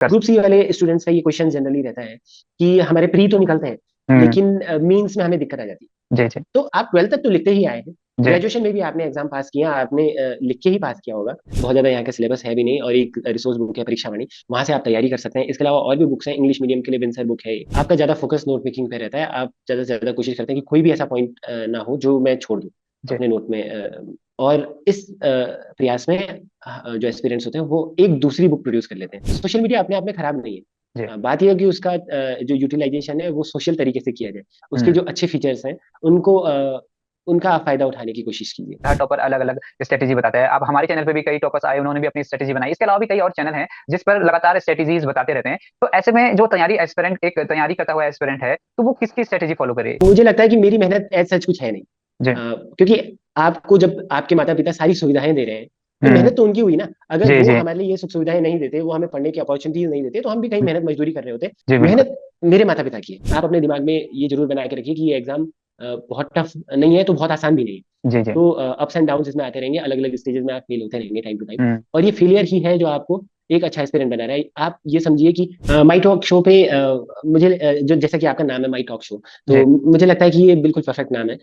कर group C वाले students का ये क्वेश्चन जनरली रहता है कि हमारे प्री तो निकलते हैं, हम्म। लेकिन मींस में हमें दिक्कत आ जाती है। जी जी। तो आप ट्वेल्थ तक तो लिखते ही आए हैं, जी। ग्रेजुएशन में भी आपने एग्जाम पास किया, आपने लिख के ही पास किया होगा। बहुत ज्यादा यहाँ का सिलेबस है भी नहीं, और एक रिसोर्स बुक है परीक्षा वाणी, वहां से आप तैयारी कर सकते हैं। इसके अलावा और भी बुक्स हैं, इंग्लिश मीडियम के लिए विंसर बुक है। आपका ज्यादा फोकस नोट मेकिंग पे रहता है, आप ज्यादा से ज्यादा कोशिश करते हैं कि कोई भी ऐसा पॉइंट ना हो जो मैं छोड़ दूं जी अपने नोट में। और इस प्रयास में जो एस्पिरेंट्स होते हैं वो एक दूसरी बुक प्रोड्यूस कर लेते हैं। सोशल मीडिया अपने आप में खराब नहीं है। जी। बात यह है कि उसका जो यूटिलाइजेशन है वो सोशल तरीके से किया जाए, उसके हम्म। जो अच्छे फीचर्स हैं उनको उनका आप फायदा उठाने की कोशिश कीजिए। हर टॉपर अलग अलग स्ट्रेटेजी बताता है। अब हमारे चैनल पे भी कई टॉपर्स आए, उन्होंने भी अपनी स्ट्रेटेजी बनाई। इसके अलावा भी कई और चैनल हैं जिस पर लगातार स्ट्रेटेजीज बताते रहते हैं। तो ऐसे में जो तैयारी एस्पिरेंट, एक तैयारी करता हुआ एस्पिरेंट है, तो वो किसकी स्ट्रेटेजी फॉलो करे? मुझे लगता है कि मेरी मेहनत एज सच कुछ है नहीं। जी। क्योंकि आपको जब आपके माता पिता सारी सुविधाएं दे रहे हैं, तो हम्म। मेहनत तो उनकी हुई ना। अगर जी वो जी। हमारे लिए ये सुख सुविधाएं नहीं देते, वो हमें पढ़ने की अपॉर्चुनिटीज नहीं देते, तो हम भी कहीं मेहनत मजदूरी कर रहे होते। जी बिल्कुल। मेहनत मेरे माता पिता की है। आप अपने दिमाग में ये जरूर बना के रखिए कि ये एग्जाम बहुत टफ नहीं है तो बहुत आसान भी नहीं है। जी जी। तो अप्स एंड डाउन इसमें आते रहेंगे, अलग अलग स्टेजेस में आप फेल होते रहेंगे टाइम टू टाइम। हम्म। और ये फेलियर ही है जो आपको एक अच्छा एस्पिरेंट बना रहा है। आप ये समझिए कि माई टॉक शो पे मुझे जो जैसा कि आपका नाम है माई टॉक शो, जी तो मुझे लगता है कि ये बिल्कुल परफेक्ट नाम है।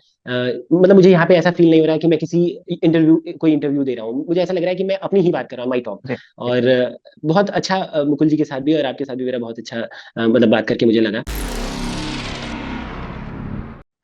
मतलब मुझे यहाँ पे ऐसा फील नहीं हो रहा है कि मैं किसी इंटरव्यू कोई इंटरव्यू दे रहा हूँ। मुझे ऐसा लग रहा है कि मैं अपनी ही बात कर रहा हूँ, माई टॉक। जी। जी। और बहुत अच्छा मुकुल जी के साथ भी और आपके साथ भी मेरा बहुत अच्छा मतलब बात करके मुझे लगा।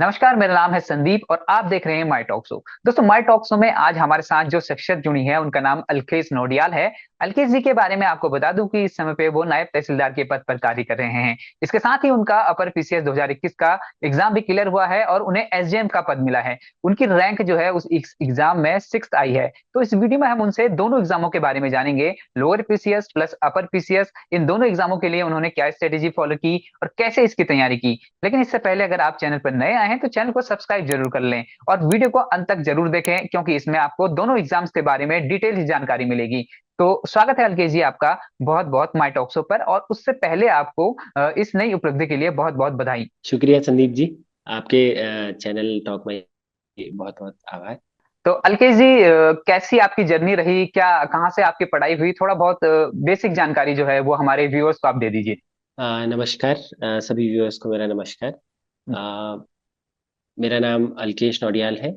नमस्कार, मेरा नाम है संदीप और आप देख रहे हैं माई टॉक शो। दोस्तों, माई टॉक शो में आज हमारे साथ जो शख्सियत जुड़ी है उनका नाम अलकेश नोडियाल है। अलकेश जी के बारे में आपको बता दूं कि इस समय पे वो नायब तहसीलदार के पद पर कार्य कर रहे हैं। इसके साथ ही उनका अपर पीसीएस 2021 का एग्जाम भी क्लियर हुआ है और उन्हें एसडीएम का पद मिला है। उनकी रैंक जो है उस एग्जाम में 6th आई है। तो इस वीडियो में हम उनसे दोनों एग्जामों के बारे में जानेंगे, lower PCS plus upper PCS, इन दोनों एग्जामों के लिए उन्होंने क्या स्ट्रेटेजी फॉलो की और कैसे इसकी तैयारी की। लेकिन इससे पहले अगर आप चैनल पर नए आए हैं तो चैनल को सब्सक्राइब जरूर कर लें और वीडियो को अंत तक जरूर देखें, क्योंकि इसमें आपको दोनों एग्जाम्स के बारे में डिटेल जानकारी मिलेगी। तो स्वागत है अलकेश जी आपका बहुत बहुत माई टॉक शो पर। और उससे पहले आपको इस नई उपलब्धि के लिए बहुत बहुत बधाई। शुक्रिया संदीप जी, आपके चैनल टॉक में बहुत बहुत आभार। तो अलकेश जी, कैसी आपकी जर्नी रही, क्या कहाँ से आपकी पढ़ाई हुई, थोड़ा बहुत बेसिक जानकारी जो है वो हमारे व्यूअर्स को आप दे दीजिए। नमस्कार, सभी व्यूअर्स को मेरा नमस्कार। अ, मेरा नाम अल्केश नौडियाल है,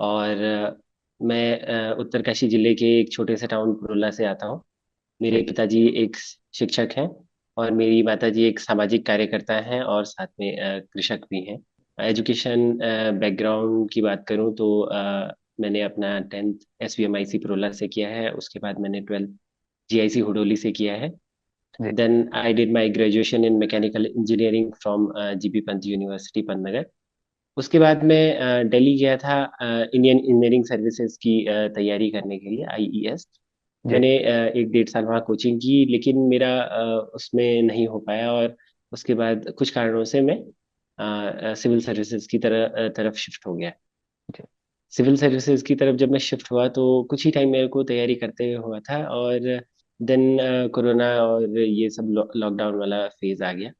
और मैं उत्तरकाशी जिले के एक छोटे से टाउन पुरुला से आता हूँ। मेरे जी पिताजी एक शिक्षक हैं, और मेरी माताजी एक सामाजिक कार्यकर्ता हैं, और साथ में कृषक भी हैं। एजुकेशन बैकग्राउंड की बात करूँ तो मैंने अपना 10th SVMIC पुरुला से किया है। उसके बाद मैंने 12th GIC हुडोली से किया है। जी। Then I did my graduation in mechanical engineering from GP Pant university Pantnagar. उसके बाद मैं दिल्ली गया था इंडियन इंजीनियरिंग सर्विसेज की तैयारी करने के लिए, IES। जी। मैंने 1 डेढ़ साल वहाँ कोचिंग की, लेकिन मेरा उसमें नहीं हो पाया, और उसके बाद कुछ कारणों से मैं सिविल सर्विसेज की तरफ शिफ्ट हो गया। जी। सिविल सर्विसेज की तरफ जब मैं शिफ्ट हुआ तो कुछ ही टाइम मेरे को तैयारी करते हुए हुआ था, और देन कोरोना और ये सब लॉकडाउन वाला फेज आ गया।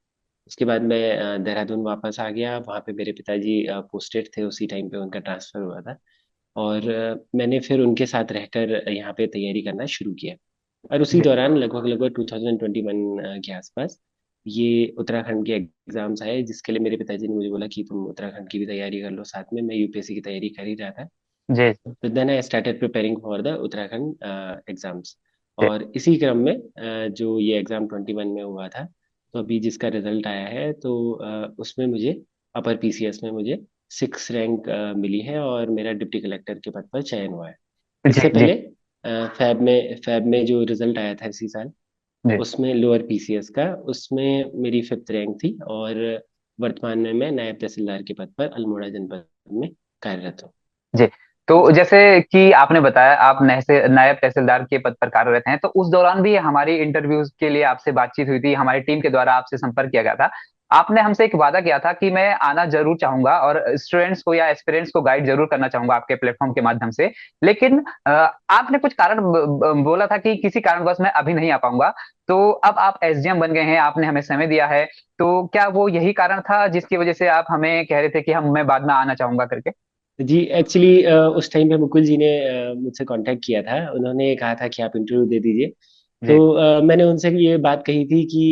उसके बाद मैं देहरादून वापस आ गया। वहाँ पे मेरे पिताजी पोस्टेड थे, उसी टाइम पे उनका ट्रांसफर हुआ था। और मैंने फिर उनके साथ रहकर यहाँ पे तैयारी करना शुरू किया। और उसी जी। दौरान लगभग लगभग 2021 के आसपास ये उत्तराखंड के एग्जाम्स आए, जिसके लिए मेरे पिताजी ने मुझे बोला कि तुम उत्तराखंड की भी तैयारी कर लो साथ में। मैं UPSC की तैयारी कर ही रहा था। जी। तो then I started preparing for the Uttarakhand exams. जी। और इसी क्रम में जो ये एग्जाम 21 में हुआ था, तो अभी जिसका रिजल्ट आया है, तो उसमें मुझे अपर PCS में मुझे 6 रैंक मिली है, और मेरा डिप्टी कलेक्टर के पद पर चयन हुआ है। जी। इससे जी। पहले फैब में जो रिजल्ट आया था इसी साल, जी। उसमें लोअर PCS का, उसमें मेरी 5th रैंक थी। और वर्तमान में मैं नायब तहसीलदार के पद पर अल्मोड़ा जनपद में कार्यरत हूँ। जी। तो जी। जैसे कि आपने बताया आप नायब तहसीलदार के पद पर कार्यरत हैं, तो उस दौरान भी हमारी इंटरव्यूज के लिए आपसे बातचीत हुई थी, हमारी टीम के द्वारा आपसे संपर्क किया गया था। आपने हमसे एक वादा किया था कि मैं आना जरूर चाहूंगा और स्टूडेंट्स को या एस्पिरेंट्स को गाइड जरूर करना चाहूंगा आपके प्लेटफॉर्म के माध्यम से। लेकिन आपने कुछ कारण बोला था कि किसी कारणवश मैं अभी नहीं आ पाऊंगा। तो अब आप एसडीएम बन गए हैं, आपने हमें समय दिया है। तो क्या वो यही कारण था जिसकी वजह से आप हमें कह रहे थे कि हम मैं बाद में आना चाहूंगा करके? जी, एक्चुअली उस टाइम पे मुकुल जी ने मुझसे कांटेक्ट किया था। उन्होंने कहा था कि आप इंटरव्यू दे दीजिए। तो जी मैंने उनसे भी ये बात कही थी कि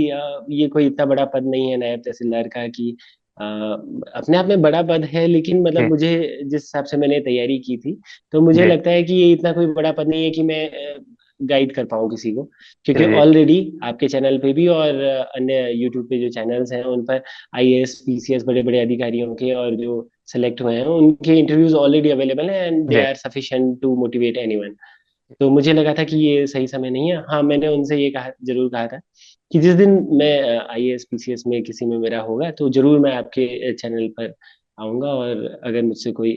ये कोई इतना बड़ा पद नहीं है नायब तहसीलदार का कि अपने आप में बड़ा पद है, लेकिन मतलब जी मुझे जिस हिसाब से मैंने तैयारी की थी, तो मुझे जी लगता है कि ये इतना कोई बड़ा पद नहीं है कि मैं गाइड कर पाऊँ किसी को। क्योंकि जी ऑलरेडी आपके चैनल पे भी और अन्य यूट्यूब पे जो चैनल्स हैं उन पर आईएएस पीसीएस बड़े बड़े अधिकारियों के और जो सेलेक्ट हुए हैं उनके इंटरव्यूज ऑलरेडी अवेलेबल हैं, एंड दे जी are sufficient to motivate anyone. तो मुझे लगा था कि ये सही समय नहीं है। हाँ, मैंने उनसे ये कहा, जरूर कहा था कि जिस दिन मैं आईएएस पीसीएस में किसी में मेरा होगा तो जरूर मैं आपके चैनल पर आऊंगा, और अगर मुझसे कोई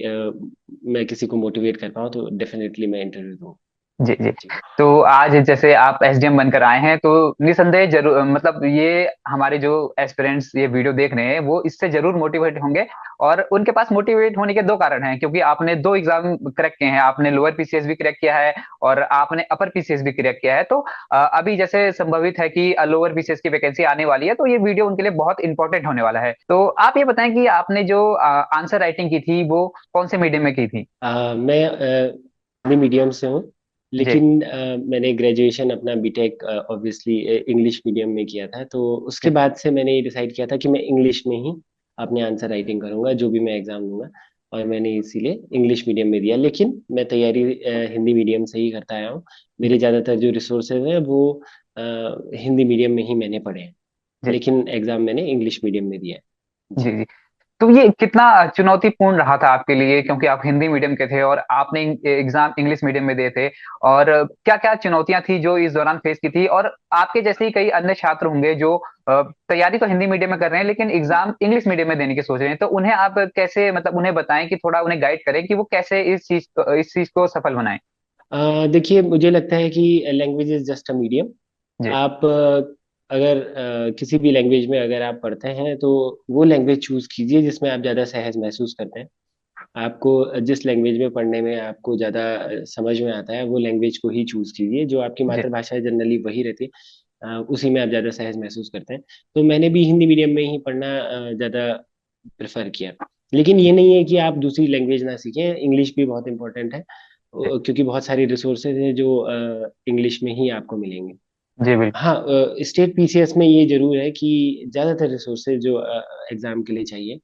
मैं किसी को मोटिवेट कर पाऊँ तो डेफिनेटली मैं इंटरव्यू दूँ। जी जी। जी। तो आज जैसे आप एसडीएम बनकर आए हैं, तो निसंदेह जरूर मतलब ये हमारे जो एस्पिरेंट्स ये वीडियो देख रहे हैं वो इससे जरूर मोटिवेट होंगे। और उनके पास मोटिवेट होने के दो कारण हैं, क्योंकि आपने दो एग्जाम क्रैक किए हैं, आपने लोअर पीसीएस भी क्रैक किया है और आपने अपर पीसीएस भी क्रैक किया है। तो अभी जैसे संभवित है कि लोअर पीसीएस की वैकेंसी आने वाली है, तो ये वीडियो उनके लिए बहुत इंपॉर्टेंट होने वाला है। तो आप ये बताएं कि आपने जो आंसर राइटिंग की थी वो कौन से मीडियम में की थी? मैं हिंदी मीडियम से हूँ, जी लेकिन मैंने ग्रेजुएशन अपना बीटेक ऑब्वियसली इंग्लिश मीडियम में किया था। तो उसके जी बाद से मैंने ये डिसाइड किया था कि मैं इंग्लिश में ही अपने आंसर राइटिंग करूंगा जो भी मैं एग्जाम दूंगा, और मैंने इसीलिए इंग्लिश मीडियम में दिया। लेकिन मैं तैयारी हिंदी मीडियम से ही करता आया हूँ। जी मेरे ज़्यादातर जो रिसोर्सेज हैं वो हिंदी मीडियम में ही मैंने पढ़े हैं, जी लेकिन एग्जाम मैंने इंग्लिश मीडियम में दिया है। जी जी। जी। तो ये कितना चुनौतीपूर्ण रहा था आपके लिए, क्योंकि आप हिंदी मीडियम के थे और आपने एग्जाम इंग्लिश मीडियम में दिए थे? और क्या क्या चुनौतियां थी जो इस दौरान फेस की थी? और आपके जैसे ही कई अन्य छात्र होंगे जो तैयारी तो हिंदी मीडियम में कर रहे हैं लेकिन एग्जाम इंग्लिश मीडियम में देने की सोच रहे हैं, तो उन्हें आप कैसे मतलब उन्हें बताएं कि थोड़ा उन्हें गाइड करें कि वो कैसे इस चीज को सफल बनाएं? देखिए, मुझे लगता है कि language is just a medium. जी आप अगर किसी भी लैंग्वेज में अगर आप पढ़ते हैं तो वो लैंग्वेज चूज कीजिए जिसमें आप ज़्यादा सहज महसूस करते हैं। आपको जिस लैंग्वेज में पढ़ने में आपको ज़्यादा समझ में आता है वो लैंग्वेज को ही चूज कीजिए। जो आपकी जी मातृभाषा है जनरली वही रहती है, उसी में आप ज़्यादा सहज महसूस करते हैं। तो मैंने भी हिंदी मीडियम में ही पढ़ना ज़्यादा प्रेफर किया। लेकिन ये नहीं है कि आप दूसरी लैंग्वेज ना सीखें, इंग्लिश भी बहुत इंपॉर्टेंट है, जी क्योंकि बहुत सारी रिसोर्सेज हैं जो इंग्लिश में ही आपको मिलेंगे। जी बिल्कुल। हाँ, स्टेट पीसीएस में ये जरूर है कि ज़्यादातर रिसोर्सेज जो एग्जाम के लिए चाहिए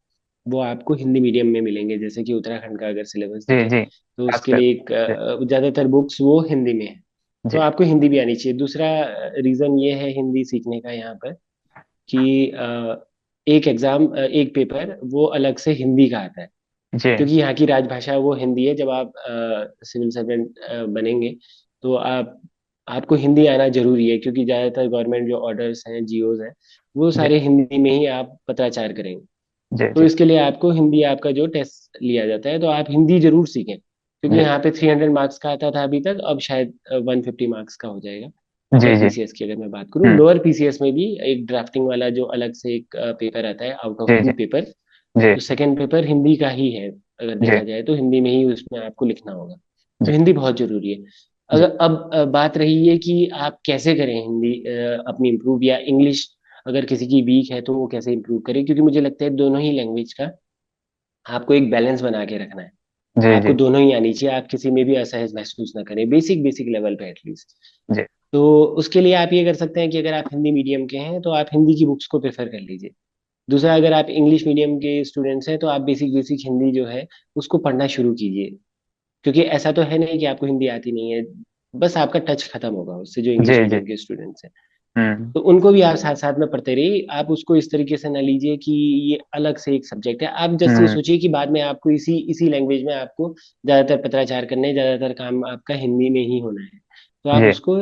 वो आपको हिंदी मीडियम में मिलेंगे। जैसे कि उत्तराखंड का अगर सिलेबस जी देखें जी तो उसके खासकर। लिए एक जी ज़्यादातर बुक्स वो हिंदी में है। तो जी आपको हिंदी भी आनी चाहिए। दूसरा रीज़न ये है हिंदी सीखने का यहाँ पर कि एक एग्जाम, एक पेपर वो अलग से हिंदी का आता है, जी क्योंकि यहाँ की राजभाषा वो हिंदी है। जब आप सिविल सर्वेंट बनेंगे तो आपको हिंदी आना जरूरी है, क्योंकि ज्यादातर गवर्नमेंट जो ऑर्डर्स हैं, जीओज हैं, वो जी सारे हिंदी में ही आप पत्राचार करेंगे। जी तो जी इसके लिए आपको हिंदी, आपका जो टेस्ट लिया जाता है, तो आप हिंदी जरूर सीखें, क्योंकि जी यहाँ पे 300 मार्क्स का आता था अभी तक, अब शायद 150 मार्क्स का हो जाएगा। अपर जी जी। पीसीएस की अगर मैं बात करूँ, हम्म। लोअर पीसीएस में भी एक ड्राफ्टिंग वाला जो अलग से एक पेपर आता है आउट ऑफ जी टू जी पेपर, जी तो सेकंड पेपर हिंदी का ही है। अगर जी देखा जाए तो हिंदी में ही उसमें आपको लिखना होगा। तो जी हिंदी बहुत जरूरी है। जी अगर अब बात रही है कि आप कैसे करें हिंदी अपनी इम्प्रूव, या इंग्लिश अगर किसी की वीक है तो वो कैसे इम्प्रूव करे, क्योंकि मुझे लगता है दोनों ही लैंग्वेज का आपको एक बैलेंस बना के रखना है। जी आपको जी दोनों ही आनी चाहिए, आप किसी में भी असहज महसूस ना करें, बेसिक बेसिक लेवल पे एटलीस्ट। जी तो उसके लिए आप ये कर सकते हैं कि अगर आप हिंदी मीडियम के हैं तो आप हिंदी की बुक्स को प्रेफर कर लीजिए। दूसरा, अगर आप इंग्लिश मीडियम के स्टूडेंट्स हैं तो आप बेसिक बेसिक हिंदी जो है उसको पढ़ना शुरू कीजिए, क्योंकि ऐसा तो है नहीं कि आपको हिंदी आती नहीं है, बस आपका टच खत्म होगा उससे जो इंग्लिश जी जी। मीडियम के स्टूडेंट्स हैं। हम्म। तो उनको भी आप साथ साथ में पढ़ते रहिए। आप उसको इस तरीके से ना लीजिए कि ये अलग से एक सब्जेक्ट है। आप जस्ट ये हम्म। सोचिए कि बाद में आपको इसी इसी लैंग्वेज में आपको ज्यादातर पत्राचार करने, ज्यादातर काम आपका हिंदी में ही होना है। तो आप जी उसको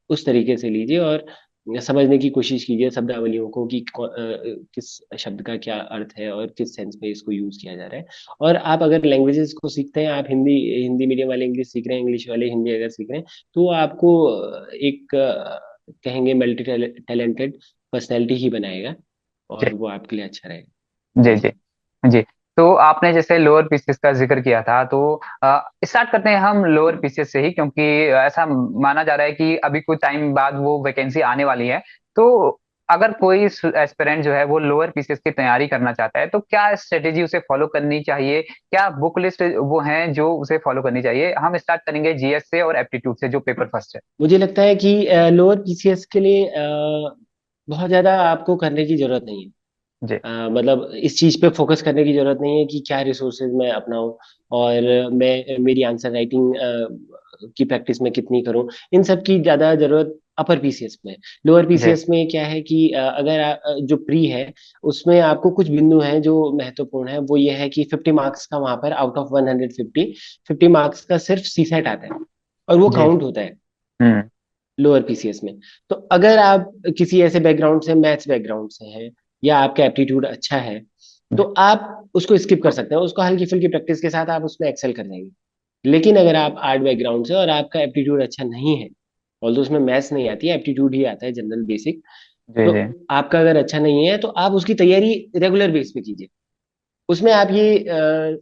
उस तरीके से लीजिए और समझने की कोशिश कीजिए शब्दावलियों को कि किस शब्द का क्या अर्थ है और किस सेंस में इसको यूज किया जा रहा है। और आप अगर लैंग्वेजेस को सीखते हैं, आप हिंदी हिंदी मीडियम वाले इंग्लिश सीख रहे हैं, इंग्लिश वाले हिंदी अगर सीख रहे हैं, तो आपको एक कहेंगे मल्टी टैलेंटेड पर्सनैलिटी ही बनाएगा, जी और वो आपके लिए अच्छा रहेगा। जी जी। जी जी। तो आपने जैसे लोअर पीसेस का जिक्र किया था, तो स्टार्ट करते हैं हम लोअर पीसेस से ही, क्योंकि ऐसा माना जा रहा है कि अभी कुछ टाइम बाद वो वैकेंसी आने वाली है। तो अगर कोई एस्पिरेंट जो है वो लोअर पीसीएस की तैयारी करना चाहता है तो क्या स्ट्रेटेजी उसे फॉलो करनी चाहिए, क्या बुक लिस्ट वो है जो उसे फॉलो करनी चाहिए? हम स्टार्ट करेंगे जीएस से और एप्टीट्यूड से, जो पेपर फर्स्ट है। मुझे लगता है कि लोअर पीसीएस के लिए बहुत ज्यादा आपको करने की जरूरत नहीं है। जी मतलब इस चीज पे फोकस करने की जरूरत नहीं है कि क्या रिसोर्सेज मैं अपनाऊं और मैं मेरी आंसर राइटिंग की प्रैक्टिस में कितनी करूं। इन सब की ज्यादा जरूरत अपर पीसीएस में है। लोअर जी पीसीएस में क्या है कि अगर जो प्री है उसमें आपको कुछ बिंदु हैं जो महत्वपूर्ण है। वो ये है कि 50 मार्क्स का वहां पर आउट ऑफ 150 50 मार्क्स का सिर्फ सीसेट आता है और वो जी। काउंट होता है हम्म। लोअर पीसीएस में। तो अगर आप किसी ऐसे बैकग्राउंड से, मैथ्स बैकग्राउंड से हैं या आपका एप्टीट्यूड अच्छा है, तो जी आप उसको स्किप कर सकते हैं। उसको हल्की फुल्की प्रैक्टिस के साथ आप उसमें एक्सेल कर जाएंगे। लेकिन अगर आप आर्ट बैकग्राउंड से और आपका एप्टीट्यूड अच्छा नहीं है, ऑल्दो उसमें मैथ्स नहीं आती है, एप्टीट्यूड ही आता है, जनरल बेसिक, जी तो जी आपका अगर अच्छा नहीं है तो आप उसकी तैयारी रेगुलर बेस पे कीजिए। उसमें आप ये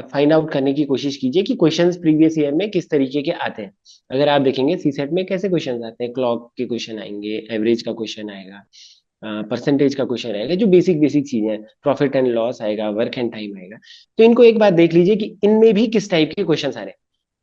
फाइंड आउट करने की कोशिश कीजिए कि क्वेश्चंस प्रीवियस ईयर में किस तरीके के आते हैं। अगर आप देखेंगे सीसेट में कैसे क्वेश्चंस आते हैं, क्लॉक के क्वेश्चन आएंगे, एवरेज का क्वेश्चन आएगा, परसेंटेज का क्वेश्चन आएगा, जो बेसिक बेसिक चीजें हैं, प्रॉफिट एंड लॉस आएगा, वर्क एंड टाइम आएगा। तो इनको एक बार देख लीजिए कि इनमें भी किस टाइप के क्वेश्चन आ रहे हैं।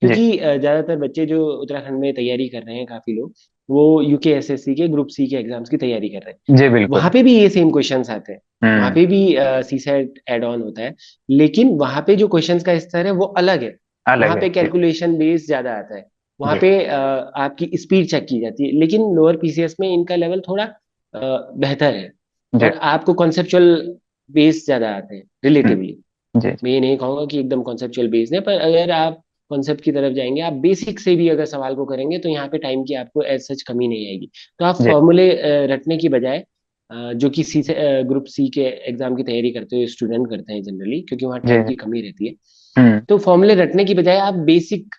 जी क्योंकि ज्यादातर बच्चे जो उत्तराखंड में तैयारी कर रहे हैं, काफी लोग वो यूके एसएससी के ग्रुप सी के एग्जाम्स की तैयारी कर रहे हैं। जी बिल्कुल। वहां पे भी ये सेम क्वेश्चंस आते हैं। वहां हम्म। पे भी सी सेट एड ऑन होता है। लेकिन वहां पे जो क्वेश्चंस का स्तर है वो अलग है। अलग वहां है पे जी। कैलकुलेशन बेस ज्यादा आता है। वहां जी पे आपकी स्पीड चेक की जाती है। लेकिन लोअर पीसीएस में इनका लेवल थोड़ा बेहतर है जी और आपको कॉन्सेप्चुअल बेस ज्यादा आते हैं हम्म। रिलेटिवली। जी मैं ये नहीं कहूंगा कि एकदम कॉन्सेप्चुअल बेस्ड है, पर अगर आप कॉन्सेप्ट की तरफ जाएंगे, आप बेसिक से भी अगर सवाल को करेंगे, तो यहाँ पे टाइम की आपको एज सच कमी नहीं आएगी। तो आप जी फॉर्मूले रटने की बजाय, जो कि सी से ग्रुप सी के एग्जाम की तैयारी करते हुए स्टूडेंट करते हैं जनरली, क्योंकि वहाँ जी टाइम की कमी रहती है। हम्म। तो फॉर्मूले रटने की बजाय आप बेसिक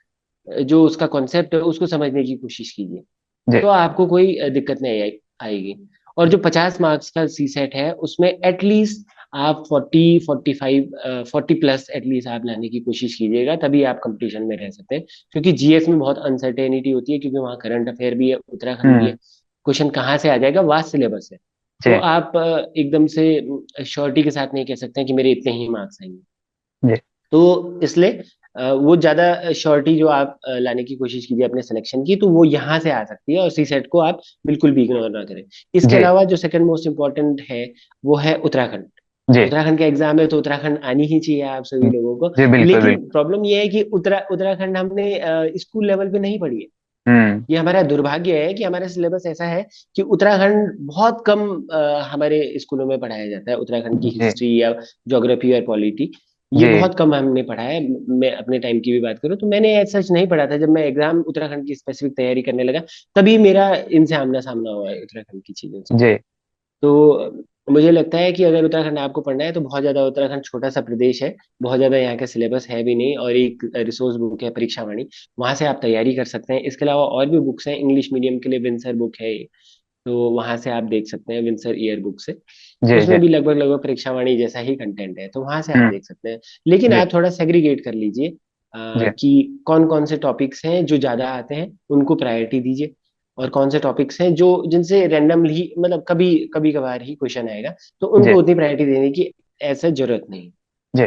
जो उसका कॉन्सेप्ट है उसको समझने की कोशिश कीजिए। जी तो आपको कोई दिक्कत नहीं आएगी। और जो 50 मार्क्स का सी सेट है उसमें एटलीस्ट आप 40 45 40 प्लस एटलीस्ट आप लाने की कोशिश कीजिएगा, तभी आप कंपटीशन में रह सकते हैं। क्योंकि जीएस में बहुत अनसर्टेनिटी होती है, क्योंकि वहाँ करंट अफेयर भी है, उत्तराखंड भी है, हम्म। क्वेश्चन कहाँ से आ जाएगा, वास्ट सिलेबस है। जी तो आप एकदम से श्योरिटी के साथ नहीं कह सकते हैं कि मेरे इतने ही मार्क्स आएंगे। जी तो इसलिए वो ज्यादा श्योरिटी जो आप लाने की कोशिश कीजिए अपने सिलेक्शन की, तो वो यहाँ से आ सकती है। और सी सेट को आप बिल्कुल भी इग्नोर ना करें। इसके जी अलावा जो सेकंड मोस्ट इम्पोर्टेंट है वो है उत्तराखंड। जी उत्तराखंड का एग्जाम है तो उत्तराखंड आनी ही चाहिए आप सभी लोगों को। जी बिल्कुल लेकिन बिल्कुल। प्रॉब्लम ये है कि उत्तराखंड हमने स्कूल लेवल पे नहीं पढ़ी है। हम्म। ये हमारा दुर्भाग्य है कि हमारा सिलेबस ऐसा है कि उत्तराखंड बहुत कम हमारे स्कूलों में पढ़ाया जाता है। उत्तराखंड की जी हिस्ट्री या ज्योग्राफी और पॉलिटी, ये जी बहुत कम हमने पढ़ा है। मैं अपने टाइम की भी बात करूं तो मैंने ऐसा सच नहीं पढ़ा था। जब मैं एग्जाम उत्तराखंड की स्पेसिफिक तैयारी करने लगा, तभी मेरा इनसे आमना सामना हुआ है उत्तराखंड की चीजों से। जी तो मुझे लगता है कि अगर उत्तराखंड आपको पढ़ना है तो बहुत ज्यादा, उत्तराखंड छोटा सा प्रदेश है, बहुत ज्यादा यहाँ का सिलेबस है भी नहीं, और एक रिसोर्स बुक है परीक्षा वाणी, वहां से आप तैयारी कर सकते हैं। इसके अलावा और भी बुक्स हैं इंग्लिश मीडियम के लिए, विंसर बुक है, तो वहां से आप देख सकते हैं, विंसर ईयर बुक से। जी जी उसमें भी लगभग लगभग परीक्षा वाणी जैसा ही कंटेंट है, तो वहां से आप हम्म। देख सकते हैं। लेकिन जी आप थोड़ा सेग्रीगेट कर लीजिए जी कि कौन कौन से टॉपिक्स हैं जो ज्यादा आते हैं, उनको प्रायोरिटी दीजिए। और कौन से टॉपिक्स हैं जो जिनसे रैंडमली, मतलब कभी कभी कभार ही क्वेश्चन आएगा, तो जी उनको उतनी प्रायोरिटी देने की ऐसा जरूरत नहीं। जी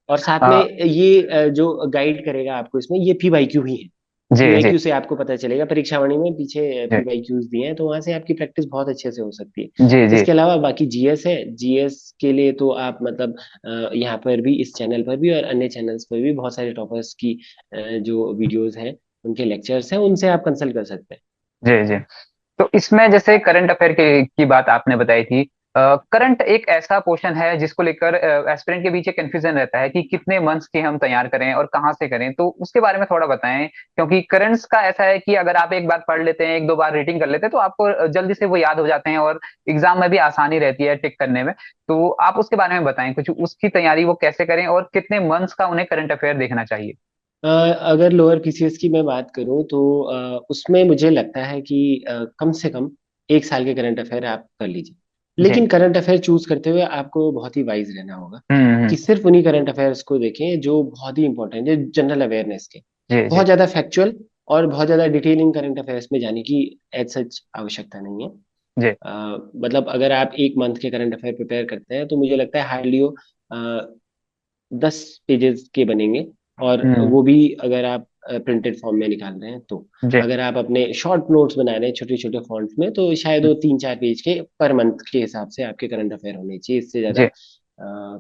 और साथ में आ, ये जो गाइड करेगा आपको इसमें, ये पीवाईक्यू ही है। जी जी पीवाईक्यू से आपको पता चलेगा, परीक्षावाणी में पीछे जी पीवाईक्यूज दिए हैं, तो वहां से आपकी प्रैक्टिस बहुत अच्छे से हो सकती है। जी जी इसके अलावा बाकी जीएस है। जीएस के लिए तो आप मतलब यहाँ पर भी, इस चैनल पर भी और अन्य चैनल्स पर भी बहुत सारे टॉपर्स की जो वीडियोस हैं, उनके लेक्चर्स हैं, उनसे आप कंसल्ट कर सकते हैं। जी जी। तो इसमें जैसे करंट अफेयर की बात आपने बताई थी, करंट एक ऐसा पोर्शन है जिसको लेकर एस्पिरेंट के बीच एक कंफ्यूजन रहता है कि कितने मंथ्स की हम तैयार करें और कहाँ से करें, तो उसके बारे में थोड़ा बताएं। क्योंकि करंट्स का ऐसा है कि अगर आप एक बार पढ़ लेते हैं, एक दो बार रीडिंग कर लेते हैं, तो आपको जल्दी से वो याद हो जाते हैं और एग्जाम में भी आसानी रहती है टिक करने में। तो आप उसके बारे में बताएं कुछ, उसकी तैयारी वो कैसे करें और कितने मंथ्स का उन्हें करंट अफेयर देखना चाहिए। अगर लोअर पीसीएस की मैं बात करूं तो उसमें मुझे लगता है कि कम से कम 1 साल के करंट अफेयर आप कर लीजिए। जी लेकिन करंट अफेयर चूज करते हुए आपको बहुत ही वाइज रहना होगा हम्म। कि सिर्फ उन्हीं करंट अफेयर्स को देखें जो बहुत ही इंपॉर्टेंट है, जनरल अवेयरनेस के। जी जी बहुत ज्यादा फैक्चुअल और बहुत ज्यादा डिटेलिंग करंट अफेयर्स में जाने की एज सच आवश्यकता नहीं है। जी। मतलब अगर आप एक मंथ के करंट अफेयर प्रिपेयर करते हैं तो मुझे लगता है हार्डली वो 10 पेजेस के बनेंगे। और हम्म। वो भी अगर आप प्रिंटेड फॉर्म में निकाल रहे हैं तो। जी। अगर आप अपने शॉर्ट नोट्स बना रहे हैं छोटे छोटे फॉन्ट्स में तो शायद वो 3-4 पेज के पर मंथ के हिसाब से आपके करंट अफेयर होने चाहिए, इससे ज्यादा जी।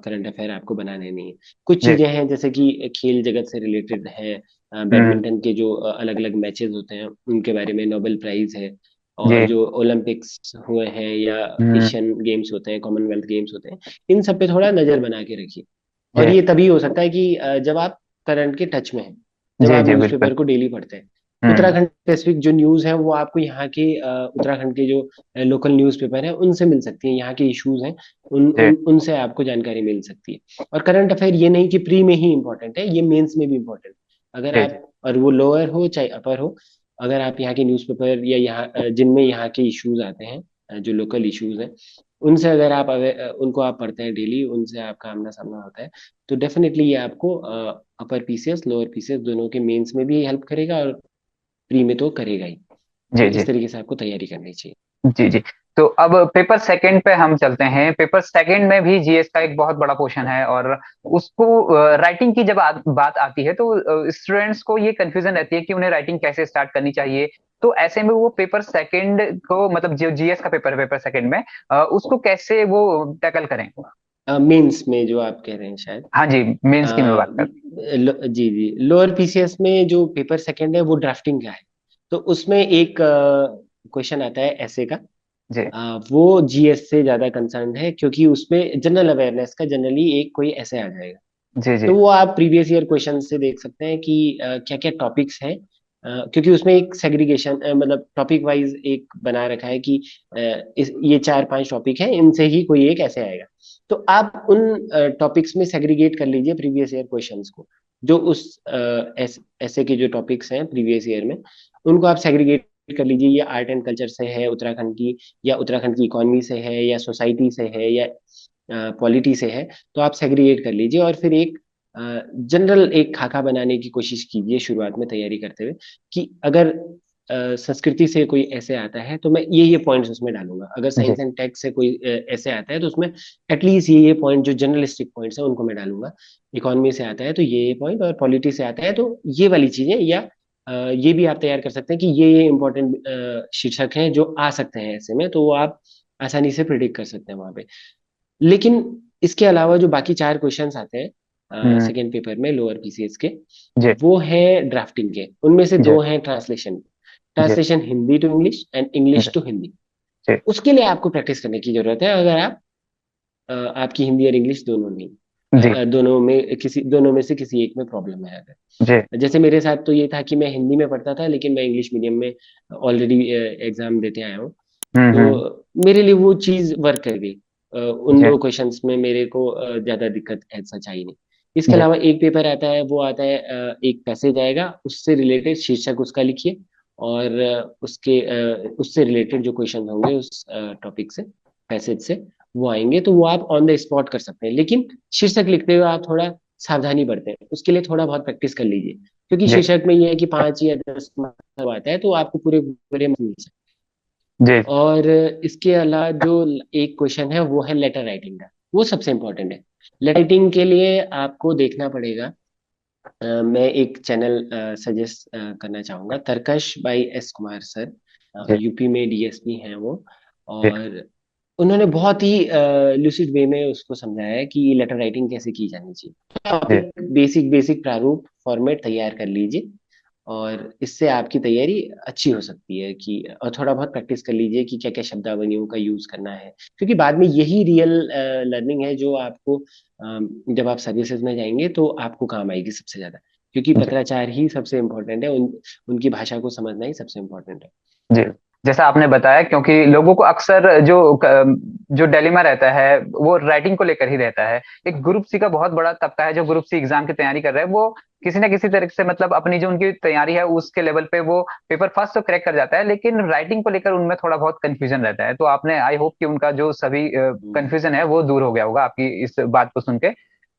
करंट अफेयर आपको बनाने नहीं है। कुछ जी। चीजें हैं जैसे कि खेल जगत से रिलेटेड है, हम्म। बैडमिंटन के जो अलग अलग मैचेस होते हैं उनके बारे में, नोबेल प्राइज है, और जी। जो ओलंपिक्स हुए हैं या हम्म। एशियन गेम्स होते हैं, कॉमनवेल्थ गेम्स होते हैं, इन सब पे थोड़ा नजर बना के रखिए। और जी। ये तभी हो सकता है कि जब आप करंट के टच में हैं, जब जी। आप जी बिल्कुल। न्यूज़पेपर को डेली पढ़ते हैं। हम्म। उत्तराखंड स्पेसिफिक जो न्यूज़ है वो आपको यहाँ के उत्तराखंड के जो लोकल न्यूज़पेपर है उनसे मिल सकती है, यहाँ के इश्यूज हैं जी। उनसे आपको जानकारी मिल सकती है। और करंट अफेयर ये नहीं कि प्री में ही इंपॉर्टेंट है, ये मेंस में भी इंपॉर्टेंट है। अगर जी। जी। आप, और वो लोअर हो चाहे अपर हो, अगर आप यहाँ के न्यूज़पेपर या यहाँ जिनमें यहाँ के इश्यूज आते हैं, जो लोकल इश्यूज हैं, उनसे अगर आप उनको आप पढ़ते हैं डेली, उनसे आपका आमना सामना होता है, तो डेफिनेटली ये आपको अपर पीसीएस लोअर पीसीएस दोनों के मेंस में भी हेल्प करेगा और प्री में तो करेगा ही। तो जी। इस जी। तरीके से आपको तैयारी करनी चाहिए। जी। जी। तो अब पेपर सेकंड पे हम चलते हैं। पेपर सेकंड में भी जीएस का एक बहुत बड़ा पोर्शन है, और उसको राइटिंग की जब बात आती है तो स्टूडेंट्स को ये कंफ्यूजन रहती है कि उन्हें राइटिंग कैसे स्टार्ट करनी चाहिए। तो ऐसे में वो पेपर सेकंड को, मतलब जो जीएस का पेपर है पेपर सेकंड में, उसको कैसे वो टैकल करें? मेंस में जो आप कह रहे हैं शायद। हाँ जी, अ, मेंस की मैं बात कर। जी जी, लोअर पीसीएस में जो पेपर सेकंड है वो ड्राफ्टिंग का है। तो उसमें एक क्वेश्चन आता है ऐसे का। जी। वो जीएस से ज्यादा कंसर्न है क्योंकि उसमें जनरल अवेयरनेस का जनरली एक कोई ऐसे आ जाएगा। जी। जी। तो वो आप प्रीवियस ईयर क्वेश्चन से देख सकते हैं कि क्या क्या टॉपिक्स हैं। क्योंकि उसमें एक सेग्रीगेशन, मतलब टॉपिक वाइज एक बना रखा है कि ये 4-5 टॉपिक हैं, इनसे ही कोई एक ऐसे आएगा। तो आप उन टॉपिक्स में सेग्रीगेट कर लीजिए प्रीवियस ईयर क्वेश्चंस को, जो उस ऐसे के जो टॉपिक्स हैं प्रीवियस ईयर में, उनको आप सेग्रीगेट कर लीजिए। ये आर्ट एंड कल्चर से है उत्तराखंड की, या उत्तराखंड की इकोनॉमी से है, या सोसाइटी से है, या पॉलिटी से है। तो आप सेग्रीगेट कर लीजिए और फिर एक जनरल एक खाका बनाने की कोशिश कीजिए शुरुआत में तैयारी करते हुए, कि अगर संस्कृति से कोई ऐसे आता है तो मैं ये पॉइंट्स उसमें डालूंगा। अगर जी। साइंस एंड टेक से कोई ऐसे आता है तो उसमें एटलीस्ट ये पॉइंट जो जर्नलिस्टिक पॉइंट्स है उनको मैं डालूंगा। इकोनॉमी से आता है तो ये पॉइंट, और पॉलिटी से आता है तो ये वाली चीजें, या ये भी आप तैयार कर सकते हैं कि ये इंपॉर्टेंट शीर्षक हैं जो आ सकते हैं ऐसे में, तो वो आप आसानी से प्रिडिक्ट कर सकते हैं वहां पे। लेकिन इसके अलावा जो बाकी 4 क्वेश्चंस आते हैं हम्म। सेकेंड पेपर में लोअर पीसीएस के, जी। वो है ड्राफ्टिंग के। उनमें से जी। 2 हैं ट्रांसलेशन। जी। Translation Hindi to English and जी। English to Hindi. जी। उसके लिए आपको प्रैक्टिस करने की जरूरत है। अगर आप आपकी हिंदी और इंग्लिश दोनों नहीं, जी। दोनों में से किसी एक में प्रॉब्लम है अगर, जी। जैसे मेरे साथ तो ये था कि मैं हिंदी में पढ़ता था लेकिन मैं इंग्लिश मीडियम में ऑलरेडी एग्जाम देते आया हूँ। हम्म। तो मेरे लिए वो चीज वर्क कर गई। उन जी। 2 क्वेश्चंस में मेरे को ज्यादा दिक्कत ऐसा चाहिए नहीं। इसके जी। अलावा एक पेपर आता है, वो आता है एक पैसेज आएगा, उससे रिलेटेड शीर्षक उसका लिखिए, और उससे रिलेटेड जो क्वेश्चन होंगे उस टॉपिक से, पैसेज से, वो आएंगे। तो वो आप ऑन द स्पॉट कर सकते हैं, लेकिन शीर्षक लिखते हुए आप थोड़ा सावधानी बरतें, उसके लिए थोड़ा बहुत प्रैक्टिस कर लीजिए। क्योंकि जी। शीर्षक में ये है कि 5 या 10 मतलब आता है तो आपको पूरे पूरे marks मिल सकते जी। हैं। और इसके अलावा जो एक क्वेश्चन है वो है लेटर राइटिंग का। वो सबसे इंपॉर्टेंट है। लेटर राइटिंग के लिए आपको देखना पड़ेगा, मैं एक चैनल सजेस्ट करना चाहूंगा, Tarkash by S Kumar sir. जी। यूपी में डीएसपी हैं वो। जी। और उन्होंने बहुत ही लूसिड वे में उसको समझाया है कि लेटर राइटिंग कैसे की जानी चाहिए। तो आप जी। एक बेसिक बेसिक प्रारूप फॉर्मेट तैयार कर लीजिए, और इससे आपकी तैयारी अच्छी हो सकती है। कि और थोड़ा बहुत प्रैक्टिस कर लीजिए कि क्या क्या शब्दावलियों का यूज करना है, क्योंकि बाद में यही रियल लर्निंग है जो आपको जब आप सर्विसेज में जाएंगे तो आपको काम आएगी सबसे ज्यादा। क्योंकि जी। पत्राचार ही सबसे इम्पोर्टेंट है, उनकी भाषा को समझना ही सबसे इम्पोर्टेंट है। जी। जैसा आपने बताया, क्योंकि लोगों को अक्सर जो डिलेमा रहता है वो राइटिंग को लेकर ही रहता है। एक ग्रुप सी का बहुत बड़ा तबका है जो ग्रुप सी एग्जाम की तैयारी कर रहा है, वो किसी ना किसी तरीके से, मतलब अपनी जो उनकी तैयारी है उसके लेवल पे वो पेपर फर्स्ट तो क्रैक कर जाता है, लेकिन राइटिंग को लेकर उनमें थोड़ा बहुत कंफ्यूजन रहता है। तो आपने, आई होप कि उनका जो सभी हम्म। कंफ्यूजन है वो दूर हो गया होगा आपकी इस बात को सुन के।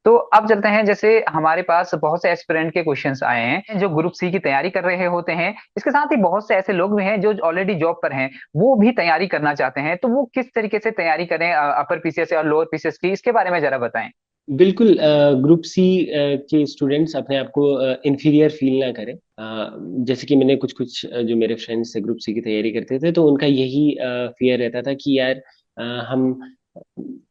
तो अब चलते हैं, जैसे हमारे पास बहुत से एस्पिरेंट के क्वेश्चंस आए हैं जो ग्रुप सी की तैयारी कर रहे होते हैं। इसके साथ ही बहुत से ऐसे लोग भी हैं जो ऑलरेडी जॉब पर हैं, वो भी तैयारी करना चाहते हैं। तो वो किस तरीके से तैयारी करें अपर पीसीएस और लोअर पीसीएस की, इसके बारे में जरा बताएं। बिल्कुल। ग्रुप सी के स्टूडेंट्स अपने आप को इन्फीरियर फील ना करें। जैसे कि मैंने कुछ कुछ जो मेरे फ्रेंड्स से ग्रुप सी की तैयारी करते थे, तो उनका यही फियर रहता था कि यार हम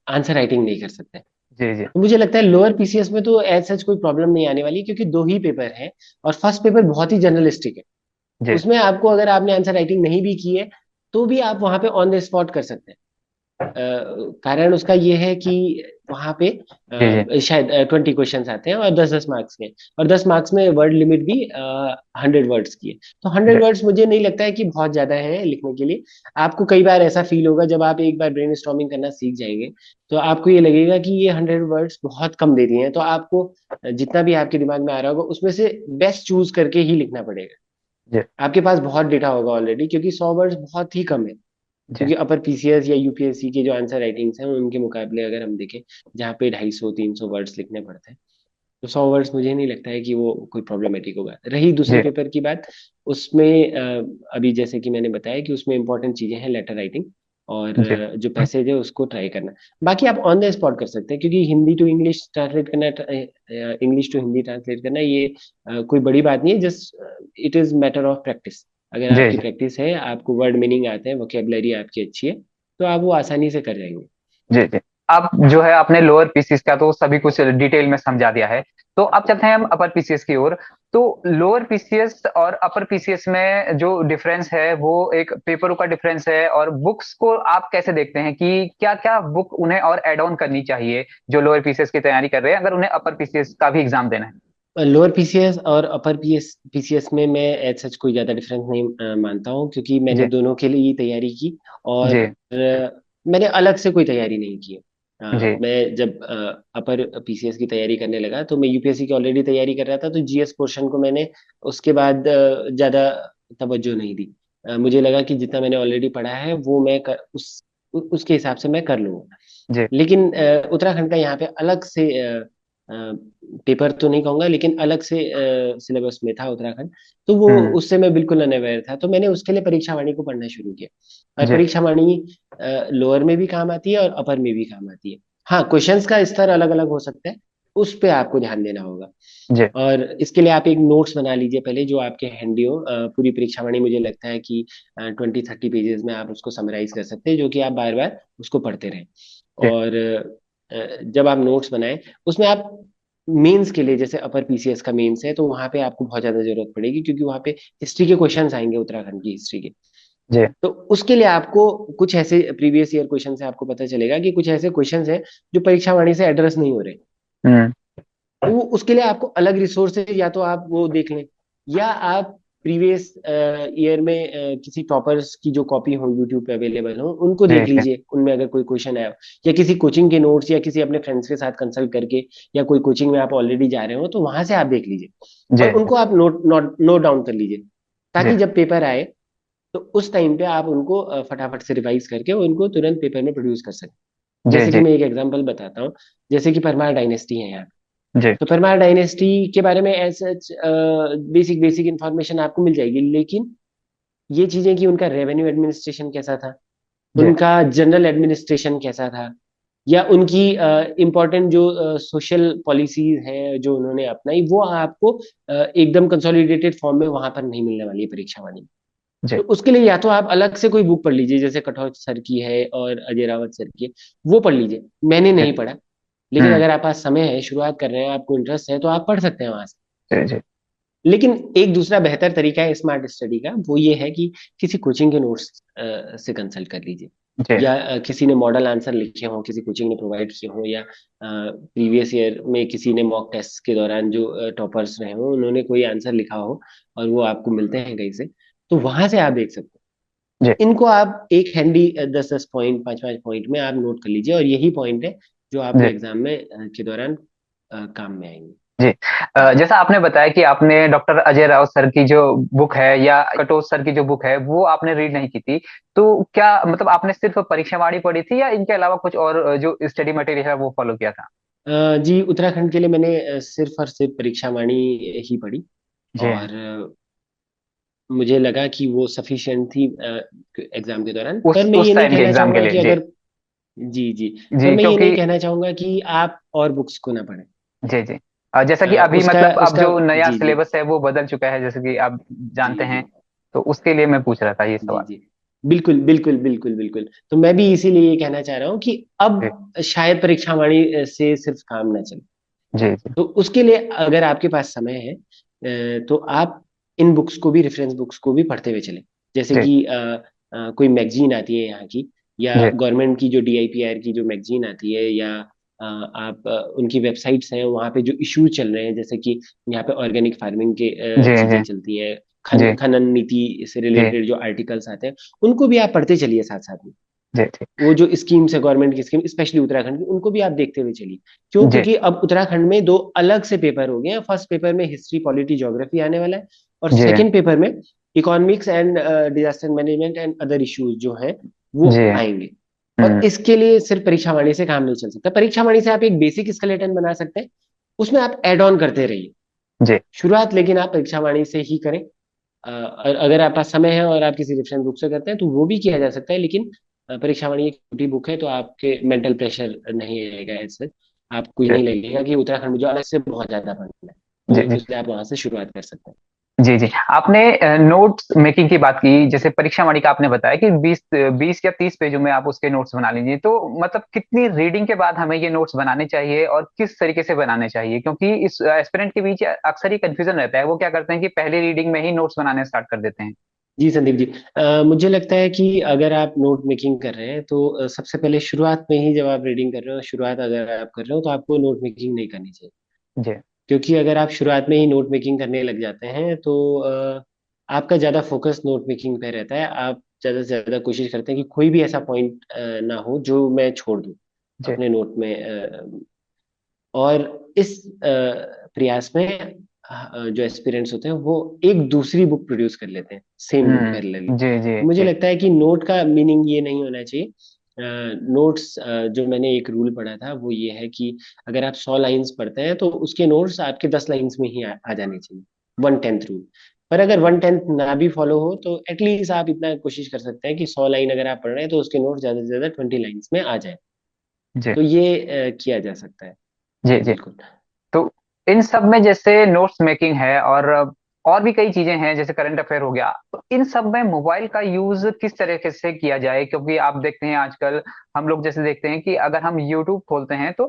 आंसर राइटिंग नहीं कर सकते। जी जी तो मुझे लगता है लोअर पीसीएस में तो एज सच कोई प्रॉब्लम नहीं आने वाली, क्योंकि दो ही पेपर है और फर्स्ट पेपर बहुत ही जर्नलिस्टिक है। जी उसमें आपको, अगर आपने आंसर राइटिंग नहीं भी की है, तो भी आप वहां पे ऑन द स्पॉट कर सकते हैं। कारण उसका ये है कि वहां पे जी जी शायद 20 क्वेश्चंस आते हैं और 10-10 मार्क्स के। और 10 मार्क्स में वर्ड लिमिट भी 100 वर्ड्स की है। तो जी 100 वर्ड्स मुझे नहीं लगता है कि बहुत ज्यादा है लिखने के लिए। आपको कई बार ऐसा फील होगा, जब आप एक बार ब्रेन स्टॉर्मिंग करना सीख जाएंगे, तो आपको ये लगेगा कि ये 100 वर्ड्स बहुत कम दे दिए हैं। तो आपको जितना भी आपके दिमाग में आ रहा होगा, उसमें से बेस्ट चूज करके ही लिखना पड़ेगा। जी आपके पास बहुत डेटा होगा ऑलरेडी, क्योंकि 100 वर्ड्स बहुत ही कम है। जी क्योंकि अपर पीसीएस या यूपीएससी के जो आंसर राइटिंग्स हैं, उनके मुकाबले अगर हम देखें, जहाँ पे 250-300 वर्ड्स लिखने पड़ते हैं, तो 100 वर्ड्स मुझे नहीं लगता है कि वो कोई प्रॉब्लमेटिक होगा। रही दूसरे जी पेपर की बात, उसमें अभी जैसे कि मैंने बताया कि उसमें इंपॉर्टेंट चीजें हैं लेटर राइटिंग, और जी जो पैसेज है उसको ट्राई करना। बाकी आप ऑन द स्पॉट कर सकते हैं, क्योंकि हिंदी टू इंग्लिश ट्रांसलेट करना, इंग्लिश टू हिंदी ट्रांसलेट करना, ये कोई बड़ी बात नहीं है। Just it is matter of practice. अगर जी आपकी जी प्रैक्टिस है, आपको वर्ड मीनिंग आते हैं, वोकेबलरी आपकी अच्छी है, तो आप वो आसानी से कर जाएंगे। जी जी। अब जो है आपने लोअर पीसीएस का तो सभी कुछ डिटेल में समझा दिया है। तो अब चलते हैं हम अपर पीसीएस की ओर। तो लोअर पीसीएस और अपर पीसीएस में जो डिफरेंस है वो एक पेपरों का डिफरेंस है, और बुक्स को आप कैसे देखते हैं कि क्या क्या बुक उन्हें और ऐड ऑन करनी चाहिए जो लोअर पीसीएस की तैयारी कर रहे हैं, अगर उन्हें अपर पीसीएस का भी एग्जाम देना है। लोअर पीसीएस और अपर पीसीएस में मैं एज सच कोई ज्यादा डिफरेंस नहीं मानता हूँ, क्योंकि मैंने जी दोनों के लिए तैयारी की। और जी मैंने अलग से कोई तैयारी नहीं की है। जी मैं जब अपर पीसीएस की तैयारी करने लगा, तो मैं यूपीएससी की ऑलरेडी तैयारी कर रहा था, तो जीएस पोर्शन को मैंने उसके बाद ज्यादा तवज्जो नहीं दी। मुझे लगा कि जितना मैंने ऑलरेडी पढ़ा है वो उसके हिसाब से मैं कर लूंगा। जी लेकिन उत्तराखंड का यहाँ पे अलग से पेपर तो नहीं कहूंगा, लेकिन अलग से सिलेबस में था उत्तराखंड। तो वो, हम्म। उससे मैं बिल्कुल अनअवेयर था, तो मैंने उसके लिए परीक्षा वाणी को पढ़ना शुरू किया। और जी परीक्षा वाणी लोअर में भी काम आती है और अपर में भी काम आती है। हाँ, क्वेश्चंस का स्तर अलग अलग हो सकता है, उस पे आपको ध्यान देना होगा। जी और इसके लिए आप एक नोट्स बना लीजिए पहले, जो आपके हैंडी हो। पूरी परीक्षा वाणी मुझे लगता है कि 20-30 पेजेस में आप उसको समराइज कर सकते हैं, जो कि आप बार बार उसको पढ़ते रहें। जी और जब आप नोट्स बनाएं, उसमें आप मेंस के लिए, जैसे अपर पीसीएस का मेंस है, तो वहां पे आपको बहुत ज्यादा जरूरत पड़ेगी, क्योंकि वहां पे हिस्ट्री के क्वेश्चंस आएंगे, उत्तराखंड की हिस्ट्री के। जी तो उसके लिए आपको कुछ ऐसे प्रीवियस ईयर क्वेश्चन से आपको पता चलेगा कि कुछ ऐसे क्वेश्चंस हैं जो परीक्षा वाणी से एड्रेस नहीं हो रहे। हम्म। तो उसके लिए आपको अलग रिसोर्सेज, या तो आप वो देख लें, या आप प्रीवियस ईयर में किसी टॉपर्स की जो कॉपी हो, यूट्यूब पे अवेलेबल हो, उनको जी देख जी लीजिए। उनमें अगर कोई क्वेश्चन आया हो, या किसी कोचिंग के नोट्स, या किसी अपने फ्रेंड्स के साथ कंसल्ट करके, या कोई कोचिंग में आप ऑलरेडी जा रहे हो, तो वहां से आप देख लीजिए। जी और उनको आप नोट नोट नोट डाउन कर लीजिए, जी ताकि जब पेपर आए, तो उस टाइम पे आप उनको फटाफट से रिवाइज करके उनको तुरंत पेपर में प्रोड्यूस कर सकें। जी जैसे कि जी मैं एक एग्जांपल बताता हूँ। जैसे कि परमार डायनेस्टी है यहाँ। जी तो परमार डायनेस्टी के बारे में as such basic basic information आपको मिल जाएगी, लेकिन ये चीजें कि उनका रेवेन्यू एडमिनिस्ट्रेशन कैसा था, जी उनका जनरल एडमिनिस्ट्रेशन कैसा था, या उनकी इम्पोर्टेंट जो सोशल पॉलिसीज है जो उन्होंने अपनाई, वो आपको एकदम कंसोलिडेटेड फॉर्म में वहां पर नहीं मिलने वाली है परीक्षा वाणी में। जी तो उसके लिए या तो आप अलग से कोई बुक पढ़ लीजिए, जैसे कठोर सर की है और अजय रावत सर की है, वो पढ़ लीजिए। मैंने जी नहीं पढ़ा, लेकिन हम्म। अगर आप पास समय है, शुरुआत कर रहे हैं, आपको इंटरेस्ट है, तो आप पढ़ सकते हैं वहां से। जी जी लेकिन एक दूसरा बेहतर तरीका है स्मार्ट स्टडी का, वो ये है कि किसी कोचिंग के नोट्स से कंसल्ट कर लीजिए। जी या किसी ने मॉडल आंसर लिखे हों, किसी कोचिंग ने प्रोवाइड किए हों, या प्रीवियस ईयर में किसी ने मॉक टेस्ट के दौरान जो टॉपर्स रहे हों, उन्होंने कोई आंसर लिखा हो, और वो आपको मिलते हैं कहीं से, तो वहां से आप देख सकते जी हैं। इनको आप एक हैंडी 10-10 पॉइंट, 5-5 पॉइंट में आप नोट कर लीजिए, और यही पॉइंट है जो आपको जी एग्जाम में के दौरान काम में आएंगे। जी। जैसा आपने बताया कि आपने डॉक्टर अजय राव सर की जो बुक है या कटोच सर की जो बुक है वो आपने रीड नहीं की थी, तो क्या मतलब आपने सिर्फ परीक्षावाणी पढ़ी थी या इनके अलावा कुछ और जो स्टडी मटेरियल है वो फॉलो किया था। जी, उत्तराखंड के लिए मैंने सिर्फ और सिर्फ परीक्षा वाणी ही पढ़ी। जी। और मुझे लगा कि वो सफिशिएंट थी एग्जाम के दौरान। पर मैं उस ये नहीं टाइम के कहना एग्जाम के चाहूंगा लिए। कि जी। अगर, जी जी, पर जी मैं ये क्योंकि नहीं कहना चाहूंगा कि आप और बुक्स को ना पढ़ें। जी जी। जैसा कि अभी उसका मतलब अब उसका जो नया जी जी सिलेबस है वो बदल चुका है, जैसे कि आप जी जानते जी हैं। तो उसके लिए मैं पूछ रहा था ये जी सवाल। जी, बिल्कुल बिल्कुल बिल्कुल बिल्कुल। तो मैं भी इसीलिए ये कहना चाह रहा हूँ कि जी अब शायद परीक्षा वाणी से सिर्फ काम ना चले। जी जी तो उसके लिए अगर आपके पास समय है, तो आप इन बुक्स को भी, रेफरेंस बुक्स को भी पढ़ते हुए चलें। जैसे जी कि कोई मैगजीन आती है यहाँ की, या जी गवर्नमेंट की जो डीआईपीआर की जो मैगजीन आती है, या आप उनकी वेबसाइट्स हैं वहाँ पे जो इश्यूज चल रहे हैं, जैसे कि यहाँ पे ऑर्गेनिक फार्मिंग के जी चीजें जी चलती हैं, जी खनन नीति से जी रिलेटेड जो आर्टिकल्स आते हैं, उनको भी आप पढ़ते चलिए साथ साथ में। जी जी वो जो स्कीम्स है गवर्नमेंट की स्कीम, स्पेशली उत्तराखंड की, उनको भी आप देखते हुए चलिए। क्यों? जी क्योंकि अब उत्तराखंड में दो अलग से पेपर हो गए हैं। फर्स्ट पेपर में हिस्ट्री पॉलिटी ज्योग्राफी आने वाला है, और जी सेकंड पेपर में economics and disaster management and other issues जो हैं वो जी। आएंगे। और हम्म। इसके लिए सिर्फ परीक्षा वाणी से काम नहीं चल सकता। परीक्षा वाणी से आप एक बेसिक स्केलेटन बना सकते हैं, उसमें आप एड ऑन करते रहिए। जी शुरुआत लेकिन आप परीक्षा वाणी से ही करें। और अगर आपके पास समय है और आप किसी रेफरेंस बुक से करते हैं तो वो भी किया जा सकता है, लेकिन परीक्षा वाणी एक छोटी बुक है, तो आपके मेंटल प्रेशर नहीं रहेगा ऐसे। आपको ये जी नहीं लगेगा कि उत्तराखंड में जो अलग से बहुत ज्यादा पढ़ना है, जी तो जी इसलिए आप वहां से शुरुआत कर सकते हैं। जी जी। आपने नोट्स मेकिंग की बात की, जैसे परीक्षा वाणी का आपने बताया कि 20 या 30 पेजों में आप उसके नोट्स बना लीजिए, तो मतलब कितनी रीडिंग के बाद हमें ये नोट्स बनाने चाहिए और किस तरीके से बनाने चाहिए? क्योंकि इस एस्पिरेंट के बीच अक्सर ही कंफ्यूजन रहता है, वो क्या करते हैं कि पहली रीडिंग में ही नोट्स बनाने स्टार्ट कर देते हैं। जी संदीप जी, मुझे लगता है कि अगर आप नोट मेकिंग कर रहे हैं तो सबसे पहले शुरुआत में ही, जब आप रीडिंग कर रहे हो, शुरुआत अगर आप कर रहे हो, तो आपको नोट मेकिंग नहीं करनी चाहिए। जी क्योंकि अगर आप शुरुआत में ही नोट मेकिंग करने लग जाते हैं तो आपका ज़्यादा फोकस नोट मेकिंग पे रहता है। आप ज़्यादा से ज़्यादा कोशिश करते हैं कि कोई भी ऐसा पॉइंट ना हो जो मैं छोड़ दूँ जी। अपने नोट में। और इस प्रयास में जो एस्पिरेंट्स होते हैं वो एक दूसरी बुक प्रोड्यूस कर लेते हैं सेम बुक पैरेलली। जी जी मुझे जी लगता है कि नोट का मीनिंग ये नहीं होना चाहिए। नोट्स, जो मैंने एक रूल पढ़ा था वो ये है कि अगर आप 100 लाइंस पढ़ते हैं तो उसके नोट्स आपके 10 लाइंस में ही आ जाने चाहिए। 1/10 रूल। पर अगर 1/10 ना भी फॉलो हो तो एटलीस्ट आप इतना कोशिश कर सकते हैं कि 100 लाइन अगर आप पढ़ रहे हैं तो उसके नोट्स ज्यादा से ज्यादा 20 लाइंस में आ जाए। जी तो ये किया जा सकता है। जी जी। बिल्कुल। तो इन सब में जैसे नोट्स मेकिंग है और भी कई चीजें हैं, जैसे करंट अफेयर हो गया, तो इन सब में मोबाइल का यूज किस तरीके से किया जाए? क्योंकि आप देखते हैं आजकल हम लोग जैसे देखते हैं कि अगर हम यूट्यूब खोलते हैं तो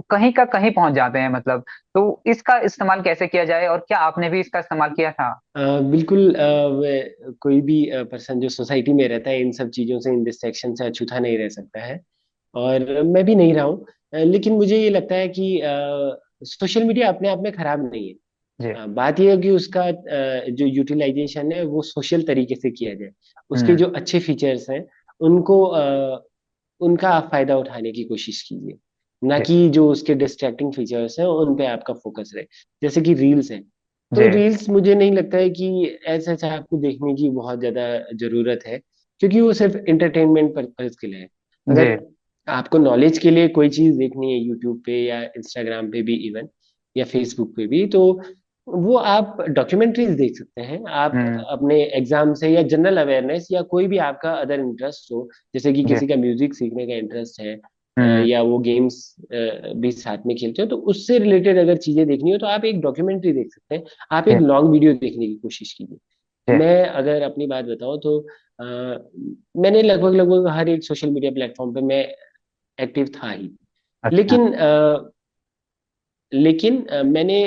कहीं का कहीं पहुंच जाते हैं, मतलब तो इसका इस्तेमाल कैसे किया जाए, और क्या आपने भी इसका इस्तेमाल किया था? बिल्कुल। कोई भी पर्सन जो सोसाइटी में रहता है इन सब चीज़ों से, इन डिस्ट्रैक्शन से अछूता नहीं रह सकता है। और मैं भी नहीं रहा हूँ। लेकिन मुझे ये लगता है कि सोशल मीडिया अपने आप में खराब नहीं है। जी। बात यह है कि उसका जो यूटिलाइजेशन है वो सोशल तरीके से किया जाए। उसके हम्म। जो अच्छे फीचर्स हैं उनको उनका आप फायदा उठाने की कोशिश कीजिए, ना जी कि जो उसके डिस्ट्रैक्टिंग फीचर्स हैं उन पे आपका फोकस रहे। जैसे कि रील्स हैं, जी। तो रील्स मुझे नहीं लगता है कि ऐसा ऐसा आपको देखने की बहुत ज्यादा जरूरत है, क्योंकि वो सिर्फ इंटरटेनमेंट पर्पज के लिए है। जी अगर आपको नॉलेज के लिए कोई चीज देखनी है यूट्यूब पे या इंस्टाग्राम पे भी इवन, या फेसबुक पे भी, तो वो आप डॉक्यूमेंट्रीज देख सकते हैं। आप हम्म। अपने एग्जाम से या जनरल अवेयरनेस या कोई भी आपका अदर इंटरेस्ट हो, जैसे कि जी। किसी का म्यूजिक सीखने का इंटरेस्ट है, हम्म। या वो गेम्स भी साथ में खेलते हो, तो उससे रिलेटेड अगर चीजें देखनी हो तो आप एक डॉक्यूमेंट्री देख सकते हैं। आप जी एक लॉन्ग वीडियो देखने की कोशिश कीजिए। जी। मैं अगर अपनी बात बताऊं तो मैंने लगभग लगभग हर एक सोशल मीडिया प्लेटफॉर्म पे मैं एक्टिव था ही। अच्छा। लेकिन मैंने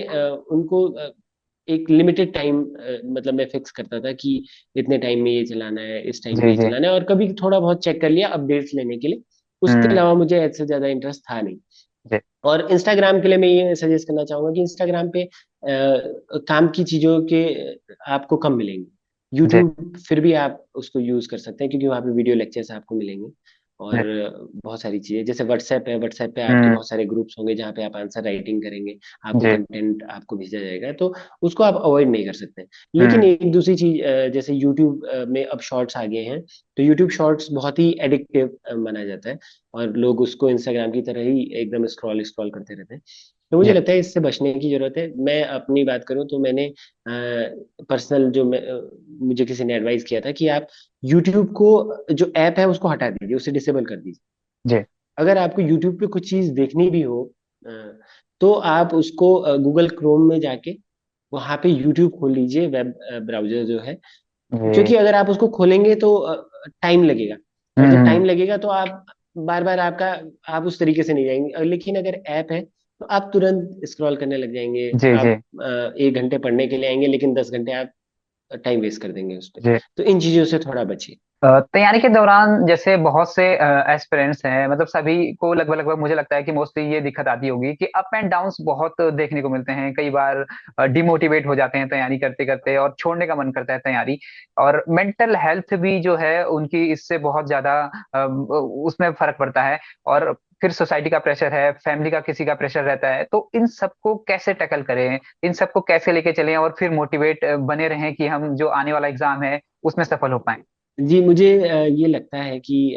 उनको एक लिमिटेड टाइम, मतलब मैं फिक्स करता था कि इतने टाइम में ये चलाना है, इस टाइम पे जी ये जी। चलाना है, और कभी थोड़ा बहुत चेक कर लिया अपडेट्स लेने के लिए। उसके हम्म। अलावा मुझे ऐसे ज्यादा इंटरेस्ट था नहीं। जी और इंस्टाग्राम के लिए मैं ये सजेस्ट करना चाहूंगा कि इंस्टाग्राम पे काम की चीजों के आपको कम मिलेंगे। जी यूट्यूब फिर भी आप उसको यूज कर सकते हैं, क्योंकि वहाँ पे वीडियो लेक्चर्स आपको मिलेंगे। और जी। बहुत सारी चीजें, जैसे व्हाट्सएप है, व्हाट्सएप पे आपके हम्म। बहुत सारे ग्रुप्स होंगे जहाँ पे आप आंसर राइटिंग करेंगे, आपको जी। कंटेंट आपको भेजा जाएगा, तो उसको आप अवॉइड नहीं कर सकते। लेकिन हम्म। एक दूसरी चीज, जैसे यूट्यूब में अब शॉर्ट्स आ गए हैं, तो यूट्यूब शॉर्ट्स बहुत ही एडिक्टिव माना जाता है, और लोग उसको इंस्टाग्राम की तरह ही एकदम स्क्रॉल स्क्रॉल करते रहते हैं। तो मुझे जी लगता है इससे बचने की जरूरत है। मैं अपनी बात करूं तो मैंने पर्सनल मुझे किसी ने एडवाइस किया था कि आप यूट्यूब को जो ऐप है उसको हटा दीजिए, उसे डिसेबल कर दीजिए। जी अगर आपको यूट्यूब पे कुछ चीज देखनी भी हो अ, तो आप उसको गूगल क्रोम में जाके वहां पे यूट्यूब खोल लीजिए, वेब ब्राउजर जो है। जी। क्योंकि अगर आप उसको खोलेंगे तो टाइम लगेगा, और जब टाइम हम्म। लगेगा तो आप बार बार आपका आप उस तरीके से नहीं जाएंगे। लेकिन अगर ऐप है तो आप तुरंत स्क्रॉल करने लग जाएंगे। जी जी आप 1 घंटे पढ़ने के लिए आएंगे, लेकिन 10 घंटे आप टाइम वेस्ट कर देंगे उस पर। जी। तो इन चीजों से थोड़ा बचिए। तैयारी के दौरान जैसे बहुत से एस्पिरेंट्स हैं, मतलब सभी को लगभग लगभग मुझे लगता है कि मोस्टली ये दिक्कत आती होगी कि अप एंड डाउन्स बहुत देखने को मिलते हैं। कई बार डिमोटिवेट हो जाते हैं तैयारी करते करते और छोड़ने का मन करता है तैयारी। और मेंटल हेल्थ भी जो है उनकी इससे बहुत ज्यादा उसमें फर्क पड़ता है। और फिर सोसाइटी का प्रेशर है, फैमिली का किसी का प्रेशर रहता है, तो इन सबको कैसे टैकल करें, इन सबको कैसे लेके चलें और फिर मोटिवेट बने रहें कि हम जो आने वाला एग्जाम है उसमें सफल हो पाए। जी, मुझे ये लगता है कि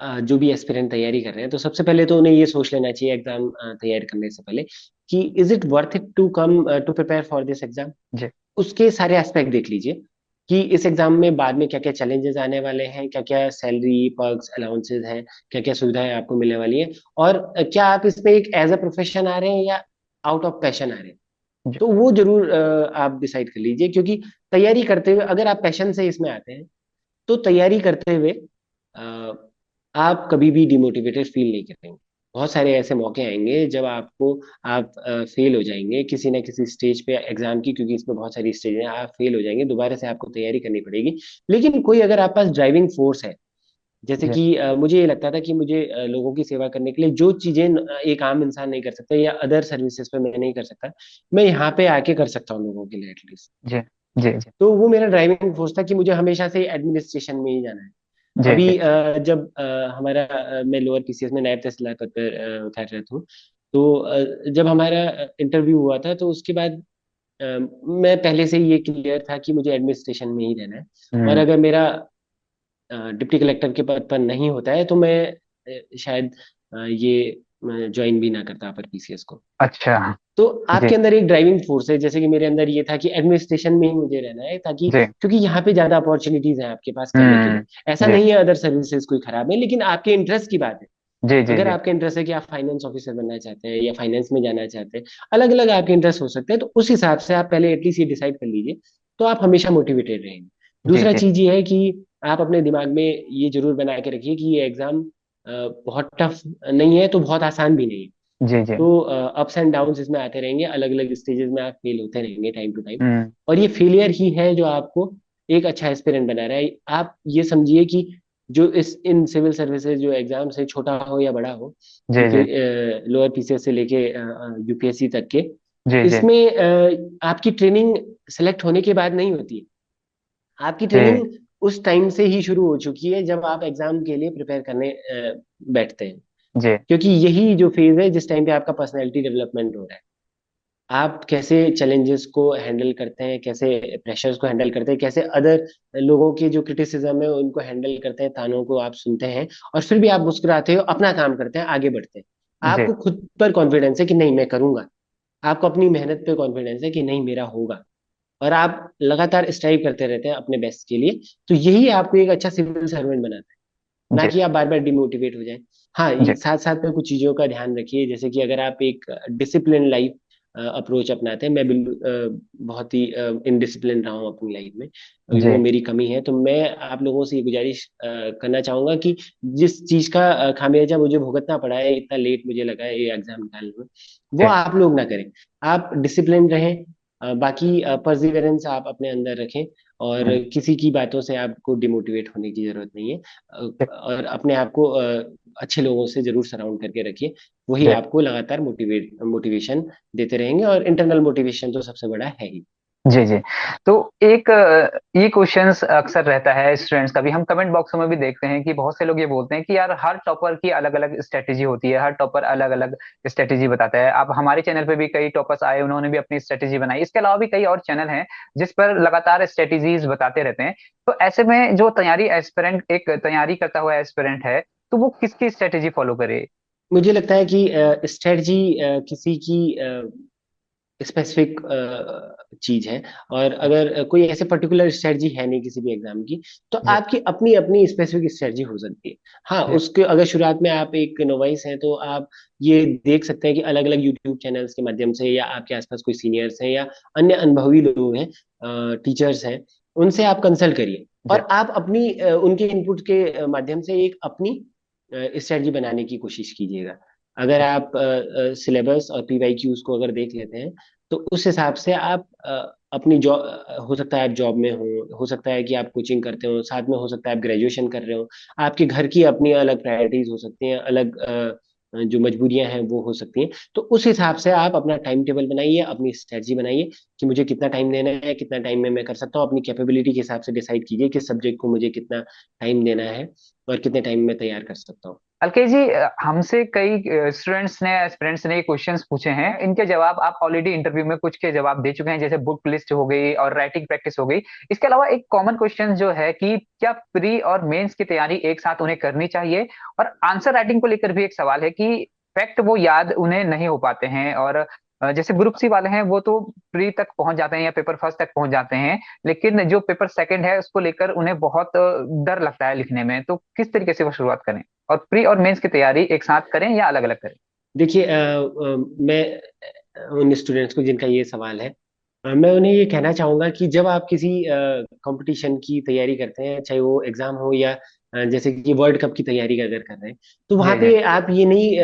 जो भी एस्पिरेंट तैयारी कर रहे हैं तो सबसे पहले तो उन्हें ये सोच लेना चाहिए एग्जाम तैयारी करने से पहले कि is it worth it to come to prepare for this exam. जी उसके सारे एस्पेक्ट देख लीजिए कि इस एग्जाम में बाद में क्या क्या चैलेंजेस आने वाले हैं, क्या क्या सैलरी पर्क्स अलाउंसेस हैं, क्या क्या सुविधाएं आपको मिलने वाली है, और क्या आप इसमें एक एज अ प्रोफेशन आ रहे हैं या आउट ऑफ पैशन आ रहे हैं। जी तो वो जरूर आप डिसाइड कर लीजिए, क्योंकि तैयारी करते हुए अगर आप पैशन से इसमें आते हैं तो तैयारी करते हुए अ, आप कभी भी डिमोटिवेटेड फील नहीं करेंगे। बहुत सारे ऐसे मौके आएंगे जब आपको आप फेल हो जाएंगे किसी ना किसी स्टेज पे एग्जाम की, क्योंकि इसमें बहुत सारी स्टेज हैं, आप फेल हो जाएंगे, दोबारा से आपको तैयारी करनी पड़ेगी। लेकिन कोई अगर आप पास ड्राइविंग फोर्स है, जैसे जी कि मुझे ये लगता था कि मुझे लोगों की सेवा करने के लिए जो चीजें एक आम इंसान नहीं कर सकता या अदर सर्विसेज पे मैं नहीं कर सकता, मैं यहाँ पे आके कर सकता हूँ लोगों के लिए एटलीस्ट। जी जी जी तो वो मेरा ड्राइविंग फोर्स था कि मुझे हमेशा से एडमिनिस्ट्रेशन में ही जाना है। जी जी अभी जब हमारा मैं लोअर पीसीएस में नायब तहसीलदार पद पर कार्यरत हूँ। तो जब हमारा इंटरव्यू हुआ था तो उसके बाद अ, मैं पहले से ही ये क्लियर था कि मुझे एडमिनिस्ट्रेशन में ही रहना है। और हम्म। अगर मेरा डिप्टी कलेक्टर के पद पर नहीं होता है तो मैं शायद ये ज्वाइन भी ना करता अपर पीसीएस को। अच्छा। तो जी आपके अंदर एक ड्राइविंग फोर्स है, जैसे कि मेरे अंदर ये था कि एडमिनिस्ट्रेशन में ही मुझे रहना है, ताकि जी। क्योंकि यहाँ पे ज्यादा अपॉर्चुनिटीज हैं आपके पास करने के लिए। हम्म। ऐसा जी नहीं है अदर सर्विसेज कोई खराब है, लेकिन आपके इंटरेस्ट की बात है। जी जी अगर जी आपका इंटरेस्ट है कि आप फाइनेंस ऑफिसर बनना चाहते हैं या फाइनेंस में जाना चाहते हैं, अलग अलग आपके इंटरेस्ट हो सकते हैं, तो उस हिसाब से आप पहले एटलीस्ट ये डिसाइड कर लीजिए, तो आप हमेशा मोटिवेटेड रहेंगे। जी दूसरा जी चीज ये है कि आप अपने दिमाग में ये जरूर बना के रखिए कि ये एग्जाम बहुत टफ नहीं है तो बहुत आसान भी नहीं है। जी जी। तो अप्स एंड डाउन्स इसमें आते रहेंगे, अलग अलग स्टेजेस में आप फेल होते रहेंगे टाइम टू टाइम। हम्म। और ये फेलियर ही है जो आपको एक अच्छा एस्पिरेंट बना रहा है। आप ये समझिए कि जो इस इन सिविल सर्विसेज जो एग्जाम्स है, छोटा हो या बड़ा हो, जी यूपी जी लोअर पीसीएस से लेके यूपीएससी तक के, जी जी इसमें आपकी ट्रेनिंग सेलेक्ट होने के बाद नहीं होती है। आपकी जी ट्रेनिंग उस टाइम से ही शुरू हो चुकी है जब आप एग्जाम के लिए प्रिपेयर करने बैठते हैं। जी क्योंकि यही जो फेज है जिस टाइम पे आपका पर्सनैलिटी डेवलपमेंट हो रहा है। आप कैसे चैलेंजेस को हैंडल करते हैं, कैसे प्रेशर्स को हैंडल करते हैं, कैसे अदर लोगों की जो क्रिटिसिज्म है उनको हैंडल करते हैं, तानों को आप सुनते हैं, और फिर भी आप मुस्कुराते हो, अपना काम करते हैं, आगे बढ़ते हैं। जी आपको खुद पर कॉन्फिडेंस है कि नहीं मैं करूंगा। आपको अपनी मेहनत पे कॉन्फिडेंस है कि नहीं मेरा होगा। और आप लगातार स्ट्राइव करते रहते हैं अपने बेस्ट के लिए। तो यही आपको एक अच्छा सिविल सर्वेंट बनाता है, ना जी कि आप बार बार डिमोटिवेट हो जाएं। हाँ, जी साथ साथ में कुछ चीजों का ध्यान रखिए, जैसे कि अगर आप एक डिसिप्लिन लाइफ अप्रोच अपनाते हैं। मैं बिल्कुल बहुत ही इनडिसिप्लिन रहा हूँ अपनी लाइफ में, जी वो मेरी कमी है। तो मैं आप लोगों से ये गुजारिश करना चाहूंगा कि जिस चीज का खामियाजा मुझे भुगतना पड़ा है, इतना लेट मुझे लगा है ये एग्जाम निकालने में, वो जी आप लोग ना करें। आप डिसिप्लिन रहें। बाकी परसिवरेंस आप अपने अंदर रखें, और हम्म, किसी की बातों से आपको डिमोटिवेट होने की जरूरत नहीं है। और अपने आप को अच्छे लोगों से जरूर सराउंड करके रखिए। वही जी आपको लगातार मोटिवेशन देते रहेंगे, और इंटरनल मोटिवेशन तो सबसे बड़ा है ही। जी जी। तो एक ये क्वेश्चंस अक्सर रहता है स्टूडेंट्स का भी, हम कमेंट बॉक्स में भी देखते हैं कि बहुत से लोग ये बोलते हैं कि यार हर टॉपर की अलग अलग स्ट्रेटेजी होती है, हर टॉपर अलग अलग स्ट्रेटेजी बताता है। अब हमारे चैनल पे भी कई टॉपर्स आए, उन्होंने भी अपनी स्ट्रेटेजी बनाई। इसके अलावा भी कई और चैनल हैं जिस पर लगातार स्ट्रेटेजीज बताते रहते हैं। तो ऐसे में जो तैयारी एस्पिरेंट, एक तैयारी करता हुआ एस्पिरेंट है, तो वो किसकी स्ट्रेटेजी फॉलो करे? मुझे लगता है कि स्ट्रेटजी किसी की स्पेसिफिक चीज है। और अगर कोई ऐसे पर्टिकुलर स्ट्रेटजी है नहीं किसी भी एग्जाम की, तो जी आपकी अपनी अपनी स्पेसिफिक स्ट्रेटजी हो सकती है। हाँ, जी उसके अगर शुरुआत में आप एक नोवाइस हैं तो आप ये देख सकते हैं कि अलग अलग यूट्यूब चैनल्स के माध्यम से, या आपके आसपास कोई सीनियर्स हैं या अन्य अनुभवी लोग हैं, टीचर्स हैं, उनसे आप कंसल्ट करिए। जी और आप अपनी उनके इनपुट के माध्यम से एक अपनी स्ट्रेटजी बनाने की कोशिश कीजिएगा। अगर आप सिलेबस और पीवाईक्यूज को अगर देख लेते हैं, तो उस हिसाब से आप अपनी जॉब, हो सकता है आप जॉब में हो सकता है कि आप कोचिंग करते हो, साथ में हो सकता है आप ग्रेजुएशन कर रहे हो, आपके घर की अपनी अलग प्रायोरिटीज हो सकती हैं, अलग जो मजबूरियां हैं वो हो सकती हैं। तो उस हिसाब से आप अपना टाइम टेबल बनाइए, अपनी स्ट्रेटजी बनाइए कि मुझे कितना टाइम देना है, कितना टाइम में मैं कर सकता हूँ। अपनी कैपेबिलिटी के हिसाब से डिसाइड कीजिए किस सब्जेक्ट को मुझे कितना टाइम देना है और कितने टाइम में तैयार कर सकता हूँ। अलकेश जी, हमसे कई स्टूडेंट्स ने, एस्पिरेंट्स ने क्वेश्चंस पूछे हैं। इनके जवाब आप ऑलरेडी इंटरव्यू में कुछ के जवाब दे चुके हैं, जैसे बुक लिस्ट हो गई और राइटिंग प्रैक्टिस हो गई। इसके अलावा एक कॉमन क्वेश्चन जो है कि क्या प्री और मेंस की तैयारी एक साथ उन्हें करनी चाहिए? और आंसर राइटिंग को लेकर भी एक सवाल है कि फैक्ट वो याद उन्हें नहीं हो पाते हैं, और जैसे ग्रुप सी वाले हैं वो तो प्री तक पहुंच जाते हैं या पेपर फर्स्ट तक पहुंच जाते हैं, लेकिन जो पेपर सेकंड है उसको लेकर उन्हें बहुत डर लगता है लिखने में। तो किस तरीके से वो शुरुआत करें, और प्री और मेंस की तैयारी एक साथ करें या अलग अलग करें? देखिए, मैं उन स्टूडेंट्स को जिनका ये सवाल है, मैं उन्हें ये कहना चाहूंगा कि जब आप किसी कंपटीशन की तैयारी करते हैं, चाहे वो एग्जाम हो या जैसे कि वर्ल्ड कप की तैयारी अगर कर रहे हैं, तो वहां जी जी। पे आप ये नहीं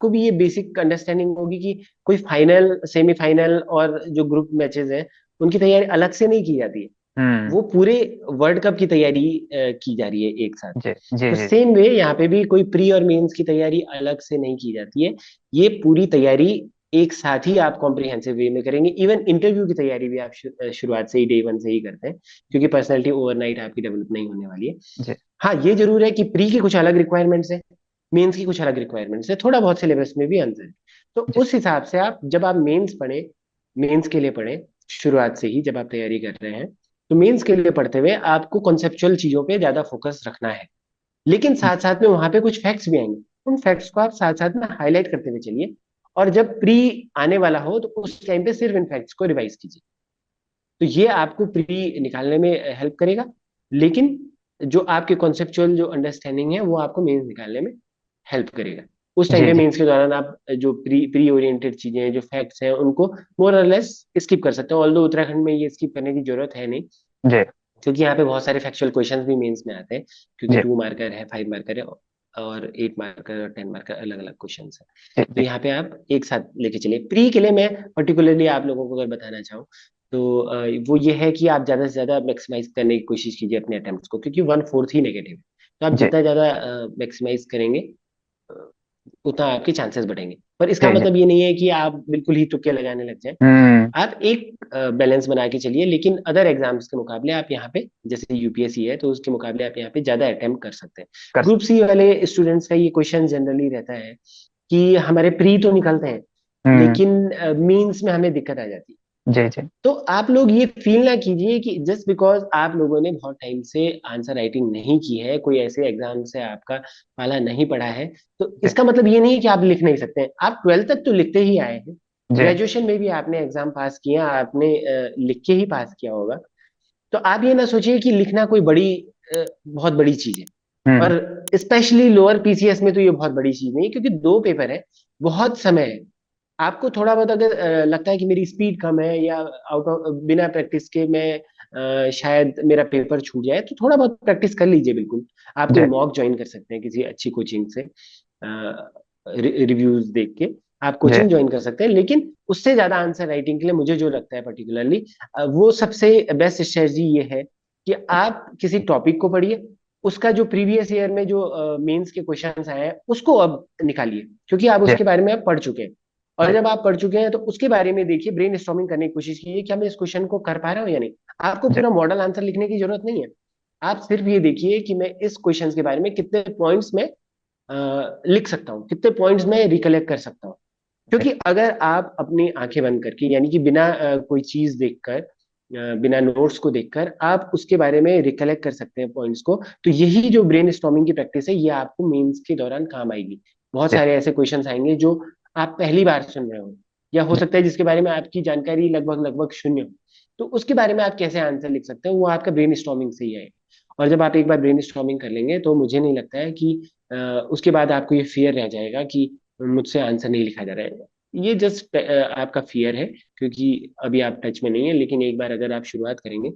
को भी ये बेसिक अंडरस्टैंडिंग होगी कि कोई फाइनल, सेमीफाइनल और जो ग्रुप मैचेस हैं उनकी तैयारी अलग से नहीं की जाती है। हम्म। वो पूरे वर्ल्ड कप की तैयारी की जा रही है एक साथ। जी जी तो जी। सेम वे यहाँ पे भी कोई प्री और मेंस की तैयारी अलग से नहीं की जाती है। ये पूरी तैयारी एक साथ ही आप कॉम्प्रिहेंसिव वे में करेंगे। इवन इंटरव्यू की तैयारी भी आप शुरुआत से ही, डे वन से ही करते हैं, क्योंकि पर्सनैलिटी ओवरनाइट आपकी डेवलप नहीं होने वाली है। जी हाँ, ये जरूर है कि प्री की कुछ अलग रिक्वायरमेंट्स है, मेंस की कुछ अलग रिक्वायरमेंट्स है, थोड़ा बहुत सिलेबस में भी अंतर है। तो जी उस हिसाब से आप जब आप मेंस पढ़े, मेंस के लिए पढ़े शुरुआत से ही, जब आप तैयारी कर रहे हैं, तो मेंस के लिए पढ़ते हुए आपको कॉन्सेप्चुअल चीजों पे ज्यादा फोकस रखना है। लेकिन साथ साथ में वहां पे कुछ फैक्ट्स भी आएंगे, उन फैक्ट्स को आप साथ साथ में हाईलाइट करते हुए चलिए। और जब प्री आने वाला हो तो उस टाइम पे सिर्फ इन फैक्ट्स को रिवाइज कीजिए। तो ये आपको प्री निकालने में हेल्प करेगा। लेकिन जो आपके कॉन्सेप्चुअल जो अंडरस्टैंडिंग है वो आपको मेंस निकालने में हेल्प करेगा। उस टाइम जी पे जी मेंस के दौरान आप जो प्री प्री ओरिएंटेड चीजें, जो फैक्ट्स हैं, उनको मोर और लेस स्किप कर सकते हो। ऑल्दो उत्तराखंड में ये स्किप करने की जरूरत है नहीं, जी क्योंकि यहाँ पे बहुत सारे फैक्चुअल क्वेश्चंस भी मेंस में आते हैं। क्योंकि जी 2 मार्कर है, 5 मार्कर है, और 8 मार्कर और 10 मार्कर, अलग अलग क्वेश्चन है। जी तो जी। यहाँ पे आप एक साथ लेके चलिए। प्री के लिए मैं पर्टिकुलरली आप लोगों को अगर बताना चाहूँ, तो वो ये है कि आप ज्यादा से ज्यादा मैक्सिमाइज करने की कोशिश कीजिए अपने अटेम्प्ट्स को, क्योंकि 1/4 ही नेगेटिव है। तो आप जी जितना ज्यादा मैक्सिमाइज करेंगे, अ, उतना आपके चांसेस बढ़ेंगे। पर इसका जी जी। मतलब ये नहीं है कि आप बिल्कुल ही तुक्के लगाने लग जाए। हम्म। आप एक बैलेंस बना के चलिए। लेकिन अदर एग्जाम्स के मुकाबले आप यहाँ पे, जैसे यूपीएससी है तो उसके मुकाबले आप यहाँ पे ज्यादा अटेम्प्ट कर सकते हैं। कर ग्रुप सी वाले स्टूडेंट्स का ये क्वेश्चन जनरली रहता है कि हमारे प्री तो निकलते हैं, हम्म। लेकिन मीन्स में हमें दिक्कत आ जाती है। जी जी तो आप लोग ये फील ना कीजिए कि जस्ट बिकॉज आप लोगों ने बहुत टाइम से आंसर राइटिंग नहीं की है, कोई ऐसे एग्जाम से आपका पाला नहीं पड़ा है, तो जी इसका मतलब ये नहीं है कि आप लिख नहीं सकते हैं। आप 12th तक तो लिखते ही आए हैं। जी। ग्रेजुएशन में भी आपने एग्जाम पास किया, आपने लिख के ही पास किया होगा। तो आप ये ना सोचिए कि लिखना कोई बहुत बड़ी चीज है। हम्म। और स्पेशली लोअर पीसीएस में तो ये बहुत बड़ी चीज नहीं है, क्योंकि 2 पेपर है, बहुत समय है। आपको थोड़ा बहुत अगर लगता है कि मेरी स्पीड कम है, या आउट ऑफ बिना प्रैक्टिस के मैं शायद मेरा पेपर छूट जाए, तो थोड़ा बहुत प्रैक्टिस कर लीजिए बिल्कुल। आप जी कोई मॉक ज्वाइन कर सकते हैं किसी अच्छी कोचिंग से, रिव्यूज देख के आप जी कोचिंग ज्वाइन कर सकते हैं। लेकिन उससे ज्यादा आंसर राइटिंग के लिए मुझे जो लगता है पर्टिकुलरली, वो सबसे बेस्ट स्ट्रेटजी ये है कि आप किसी टॉपिक को पढ़िए, उसका जो प्रीवियस ईयर में जो मेंस के क्वेश्चंस आए हैं उसको अब निकालिए, क्योंकि आप जी। उसके बारे में आप पढ़ चुके हैं। और जी। जब आप पढ़ चुके हैं तो उसके बारे में देखिए, ब्रेन स्टॉर्मिंग करने की कोशिश कीजिए, क्या मैं इस क्वेश्चन को कर पा रहा हूँ या नहीं। आपको जी। पूरा मॉडल आंसर लिखने की जरूरत नहीं है। आप सिर्फ ये देखिए कि मैं इस क्वेश्चन के बारे में कितने पॉइंट्स में लिख सकता हूँ, कितने पॉइंट्स में रिकलेक्ट कर सकता हूँ। जी। क्योंकि अगर आप अपनी आंखें बंद करके, यानी कि बिना कोई चीज देखकर, बिना नोट्स को देखकर आप उसके बारे में रिकलेक्ट कर सकते हैं पॉइंट्स को, तो यही जो ब्रेन स्टॉर्मिंग की प्रैक्टिस है, ये आपको मेंस के दौरान काम आएगी। बहुत जी। सारे ऐसे क्वेश्चंस आएंगे जो आप पहली बार सुन रहे हो, या हो जी। सकता है जिसके बारे में आपकी जानकारी लगभग लगभग शून्य हो। तो उसके बारे में आप कैसे आंसर लिख सकते हैं, वो आपका ब्रेन स्टॉर्मिंग से ही है। और जब आप एक बार ब्रेन स्टॉर्मिंग कर लेंगे, तो मुझे नहीं लगता है कि उसके बाद आपको ये फियर रह जाएगा कि मुझसे आंसर नहीं लिखा जा रहा है। ये जस्ट आपका फियर है, क्योंकि अभी आप टच में नहीं है। लेकिन एक बार अगर आप शुरुआत करेंगे,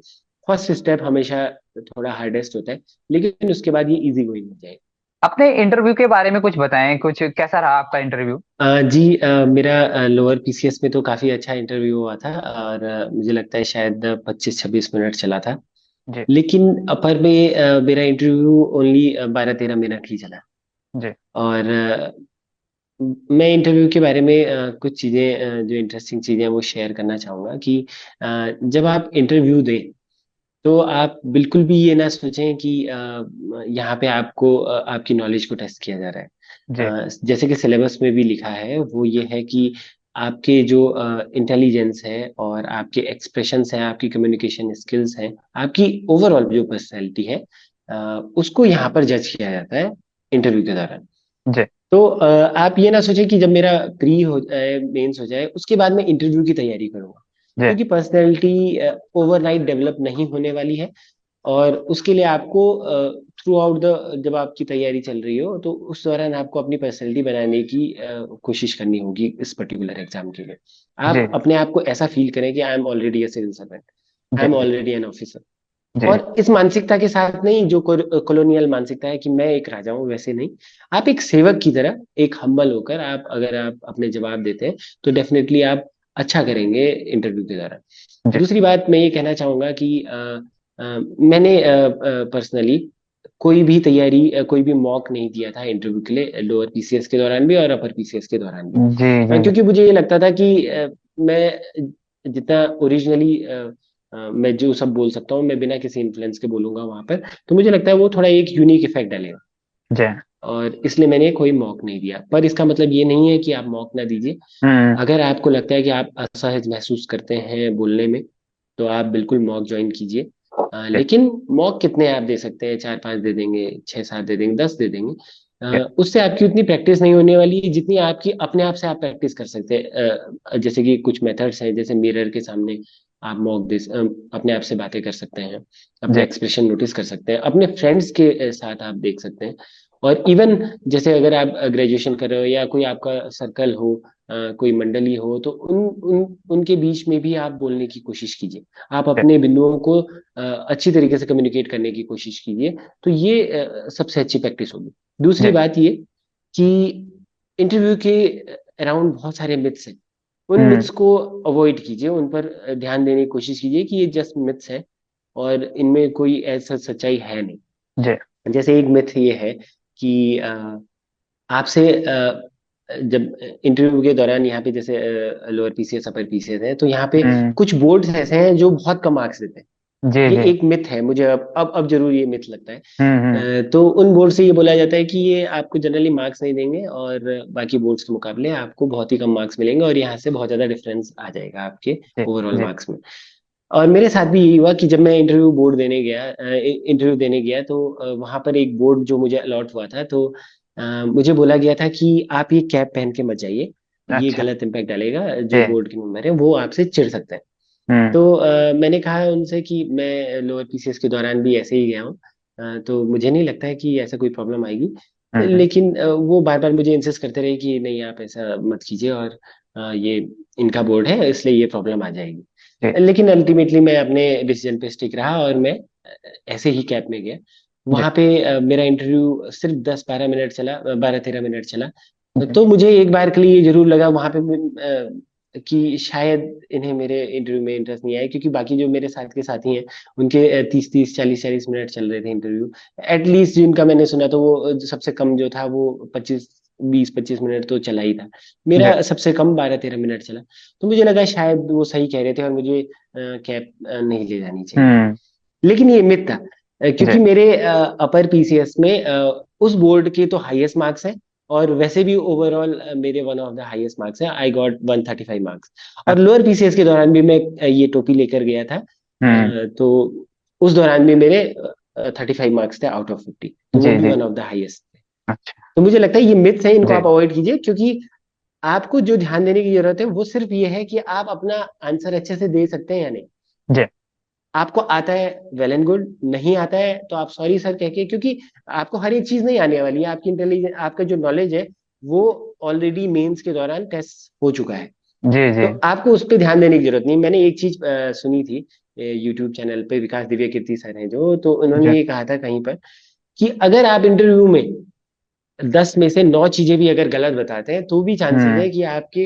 फर्स्ट स्टेप हमेशा थोड़ा हार्डेस्ट होता है, लेकिन उसके बाद ये इजी गोइंग हो जाएगा। अपने इंटरव्यू के बारे में कुछ बताएं, कुछ कैसा रहा आपका इंटरव्यू? जी, मेरा लोअर पीसीएस में तो काफी अच्छा इंटरव्यू हुआ था, और मुझे लगता है शायद 25-26 मिनट चला था। जी। लेकिन अपर में मेरा इंटरव्यू ओनली 12-13 मिनट ही चला। जी। और मैं इंटरव्यू के बारे में कुछ चीजें, जो इंटरेस्टिंग चीजें हैं वो शेयर करना चाहूंगा कि जब आप इंटरव्यू दें, तो आप बिल्कुल भी ये ना सोचें कि यहाँ पे आपको आपकी नॉलेज को टेस्ट किया जा रहा है। जी। जैसे कि सिलेबस में भी लिखा है, वो ये है कि आपके जो इंटेलिजेंस है, और आपके एक्सप्रेशंस हैं, आपकी कम्युनिकेशन स्किल्स हैं, आपकी ओवरऑल जो पर्सनैलिटी है, उसको यहाँ पर जज किया जाता है इंटरव्यू के दौरान। जी। तो आप ये ना सोचें कि जब मेरा प्री हो जाए, मेंस हो जाए, उसके बाद मैं इंटरव्यू की तैयारी करूंगा। जी। क्योंकि पर्सनैलिटी ओवरनाइट डेवलप नहीं होने वाली है। और उसके लिए आपको थ्रू आउट द, जब आपकी तैयारी चल रही हो, तो उस दौरान आपको अपनी पर्सनैलिटी बनाने की कोशिश करनी होगी इस पर्टिकुलर एग्जाम के लिए। जी। आप अपने आप को ऐसा फील करें कि I am already a civil servant, I जी। Am already an officer. जी। और इस मानसिकता के साथ नहीं, जो कॉलोनियल मानसिकता है कि मैं एक राजा हूं, वैसे नहीं। आप एक सेवक की तरह, एक हम्बल होकर, आप अगर आप अपने जवाब देते हैं, तो डेफिनेटली आप अच्छा करेंगे इंटरव्यू के दौरान। जी। दूसरी बात मैं ये कहना चाहूंगा कि मैंने पर्सनली कोई भी तैयारी, कोई भी मॉक नहीं दिया था इंटरव्यू के लिए, लोअर पीसीएस के दौरान भी और अपर पीसीएस के दौरान भी। जी। जी। क्योंकि मुझे ये लगता था कि मैं जितना ओरिजिनली मैं जो सब बोल सकता हूँ, मैं बिना किसी इन्फ्लुएंस के बोलूंगा वहां पर, तो मुझे लगता है वो थोड़ा एक यूनिक इफेक्ट डालेगा। जी। और इसलिए मैंने कोई मॉक नहीं दिया। पर इसका मतलब ये नहीं है कि आप मॉक ना दीजिए। हम्म। अगर आपको लगता है कि आप असहज महसूस करते हैं बोलने में, तो आप बिल्कुल मॉक ज्वाइन कीजिए। जी। लेकिन मॉक कितने आप दे सकते हैं? 4-5 दे देंगे, 6-7 दे देंगे, 10 दे देंगे। जी। उससे आपकी उतनी प्रैक्टिस नहीं होने वाली है जितनी आपकी अपने आप से आप प्रैक्टिस कर सकते हैं। जैसे कि कुछ मेथड्स हैं, जैसे मिरर के सामने आप अपने आप से बातें कर सकते हैं, अपने जी। एक्सप्रेशन नोटिस कर सकते हैं, अपने फ्रेंड्स के साथ आप देख सकते हैं। और इवन जैसे अगर आप ग्रेजुएशन कर रहे हो, या कोई आपका सर्कल हो, कोई मंडली हो, तो उनके बीच में भी आप बोलने की कोशिश कीजिए। आप जी। अपने बिंदुओं को अच्छी तरीके से कम्युनिकेट करने की कोशिश कीजिए। तो ये सबसे अच्छी प्रैक्टिस होगी। दूसरी जी। बात ये कि इंटरव्यू के अराउंड बहुत सारे मिथ्स हैं। उन हम्म। मिथ्स को अवॉइड कीजिए, उन पर ध्यान देने की कोशिश कीजिए कि ये जस्ट मिथ्स है, और इनमें कोई ऐसा सच्चाई है नहीं। जी। जैसे एक मिथ ये है कि आपसे जब इंटरव्यू के दौरान, यहाँ पे जैसे लोअर पीसीएस अपर पीसीएस है, तो यहाँ पे हम्म। कुछ बोर्ड्स ऐसे हैं जो बहुत कम मार्क्स देते हैं। जी। ये जी। एक मिथ है, मुझे अब जरूर ये मिथ लगता है। हम्म। तो उन बोर्ड से ये बोला जाता है कि ये आपको जनरली मार्क्स नहीं देंगे, और बाकी बोर्ड्स के मुकाबले आपको बहुत ही कम मार्क्स मिलेंगे, और यहाँ से बहुत ज्यादा डिफरेंस आ जाएगा आपके जी। ओवरऑल जी। मार्क्स में। और मेरे साथ भी यही हुआ कि जब मैं इंटरव्यू देने गया, तो वहां पर एक बोर्ड जो मुझे अलॉट हुआ था, तो मुझे बोला गया था कि आप ये कैप पहन के मत जाइए, ये अच्छा। गलत इम्पैक्ट डालेगा, जो जी। बोर्ड के मेंबर है वो आपसे चिढ़ सकते हैं। हम्म। तो मैंने कहा उनसे कि मैं लोअर पीसीएस के दौरान भी ऐसे ही गया हूँ, तो मुझे नहीं लगता है कि ऐसा कोई प्रॉब्लम आएगी। हम्म। लेकिन वो बार बार मुझे इंसिस्ट करते रहे कि नहीं, आप ऐसा मत कीजिए, और ये इनका बोर्ड है, इसलिए ये प्रॉब्लम आ जाएगी। जी। लेकिन अल्टीमेटली मैं अपने डिसीजन पे स्टिक रहा, और मैं ऐसे ही कैब में गया। जी। वहां पे मेरा इंटरव्यू सिर्फ 10-12 मिनट चला, 12-13 मिनट चला। जी। तो मुझे एक बार के लिए ये जरूर लगा वहां पे कि शायद इन्हें मेरे इंटरव्यू में इंटरेस्ट नहीं आया, क्योंकि बाकी जो मेरे साथ के साथी हैं, उनके 30-30, 40-40 मिनट चल रहे थे इंटरव्यू। एटलीस्ट जिनका मैंने सुना, तो वो सबसे कम जो था वो 25 20-25 मिनट तो चला ही था। जी। मेरा सबसे कम 12-13 मिनट चला। तो मुझे लगा शायद वो सही कह रहे थे और मुझे कैब नहीं ले जानी चाहिए थी। हम्म। लेकिन ये मिथ था, जी। क्योंकि मेरे अपर पीसीएस में उस बोर्ड के तो हाईएस्ट मार्क्स हैं, और वैसे भी ओवरऑल मेरे one of the highest marks हैं, आई गॉट 135 मार्क्स। और अच्छा। लोअर पीसीएस के दौरान भी मैं ये टोपी लेकर गया था। हम्म। तो उस दौरान भी मेरे 35 मार्क्स थे आउट ऑफ 50, तो वो जी भी जी। वन ऑफ द हाईएस्ट थे। अच्छा। तो मुझे लगता है ये मिथ्स है, इनको जी आप अवॉइड कीजिए, क्योंकि आपको जो ध्यान देने की जरूरत है वो सिर्फ ये है कि आप अपना आंसर अच्छे से दे सकते हैं या नहीं। जी। आपको आता है, वेल एंड गुड। नहीं आता है तो आप सॉरी सर कह के, क्योंकि आपको हर एक चीज नहीं आने वाली है। आपकी इंटेलिजेंस, आपका जो नॉलेज है वो ऑलरेडी मेंस के दौरान टेस्ट हो चुका है। जी। तो जी। आपको उस पर ध्यान देने की जरूरत नहीं। मैंने एक चीज सुनी थी, यूट्यूब चैनल पे विकास दिव्य कीर्ति सर हैं जो, तो जी। उन्होंने ये कहा था कहीं पर कि अगर आप इंटरव्यू में 10 में से 9 चीजें भी अगर गलत बताते हैं तो भी चांसेस हम्म। है कि आपके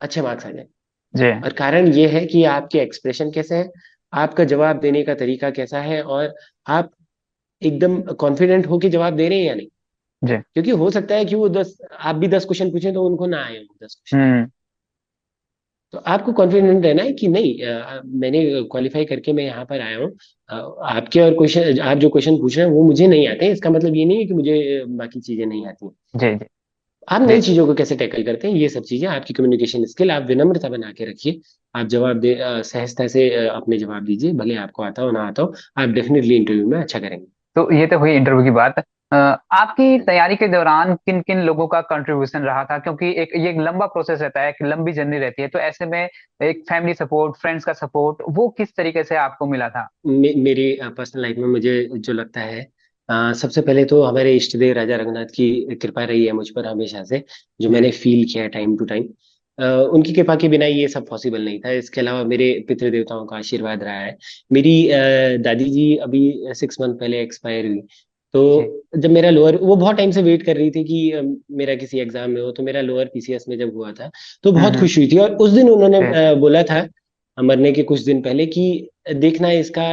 अच्छे मार्क्स आ जाए। जी और कारण ये है कि आपके एक्सप्रेशन कैसे हैं, आपका जवाब देने का तरीका कैसा है, और आप एकदम कॉन्फिडेंट होके जवाब दे रहे हैं या नहीं। जी। क्योंकि हो सकता है कि वो 10, आप भी 10 क्वेश्चन पूछें तो उनको ना आए हो 10 क्वेश्चन। हम्म। तो आपको कॉन्फिडेंट रहना है कि नहीं, मैंने क्वालिफाई करके मैं यहाँ पर आया हूँ। अ, आपके और क्वेश्चन, आप जो क्वेश्चन पूछ रहे हैं वो मुझे नहीं आते हैं, इसका मतलब ये नहीं है कि मुझे बाकी चीजें नहीं आती हैं। जी। जी आप जी। नई चीजों को कैसे टैकल करते हैं, ये सब चीजें आपकी कम्युनिकेशन स्किल, आप विनम्रता बना के रखिए। आप जवाब दे, सहजता से अपने जवाब दीजिए, भले आपको आता हो ना आता हो, आप डेफिनेटली इंटरव्यू में अच्छा करेंगे। तो ये तो हुई इंटरव्यू की बात। आपकी तैयारी के दौरान किन किन लोगों का कंट्रीब्यूशन रहा था, क्योंकि एक लंबा प्रोसेस रहता है, एक लंबी जर्नी रहती है, तो ऐसे में एक फैमिली सपोर्ट, फ्रेंड्स का सपोर्ट, वो किस तरीके से आपको मिला था? मेरी पर्सनल लाइफ में मुझे जो लगता है, सबसे पहले तो हमारे इष्ट देव राजा रघुनाथ की कृपा रही है मुझ पर हमेशा से, जो जी। मैंने फील किया है टाइम टू टाइम। उनकी कृपा के बिना ये सब पॉसिबल नहीं था। इसके अलावा मेरे पितृ देवताओं का आशीर्वाद रहा है। मेरी दादी जी अभी 6 मंथ पहले एक्सपायर हुई। जी। तो जब मेरा लोअर, वो बहुत टाइम से वेट कर रही थी कि मेरा किसी एग्जाम में हो, तो मेरा लोअर पीसीएस में जब हुआ था तो बहुत हम्म। खुश हुई थी। और उस दिन उन्होंने जी बोला था, मरने के कुछ दिन पहले, कि देखना इसका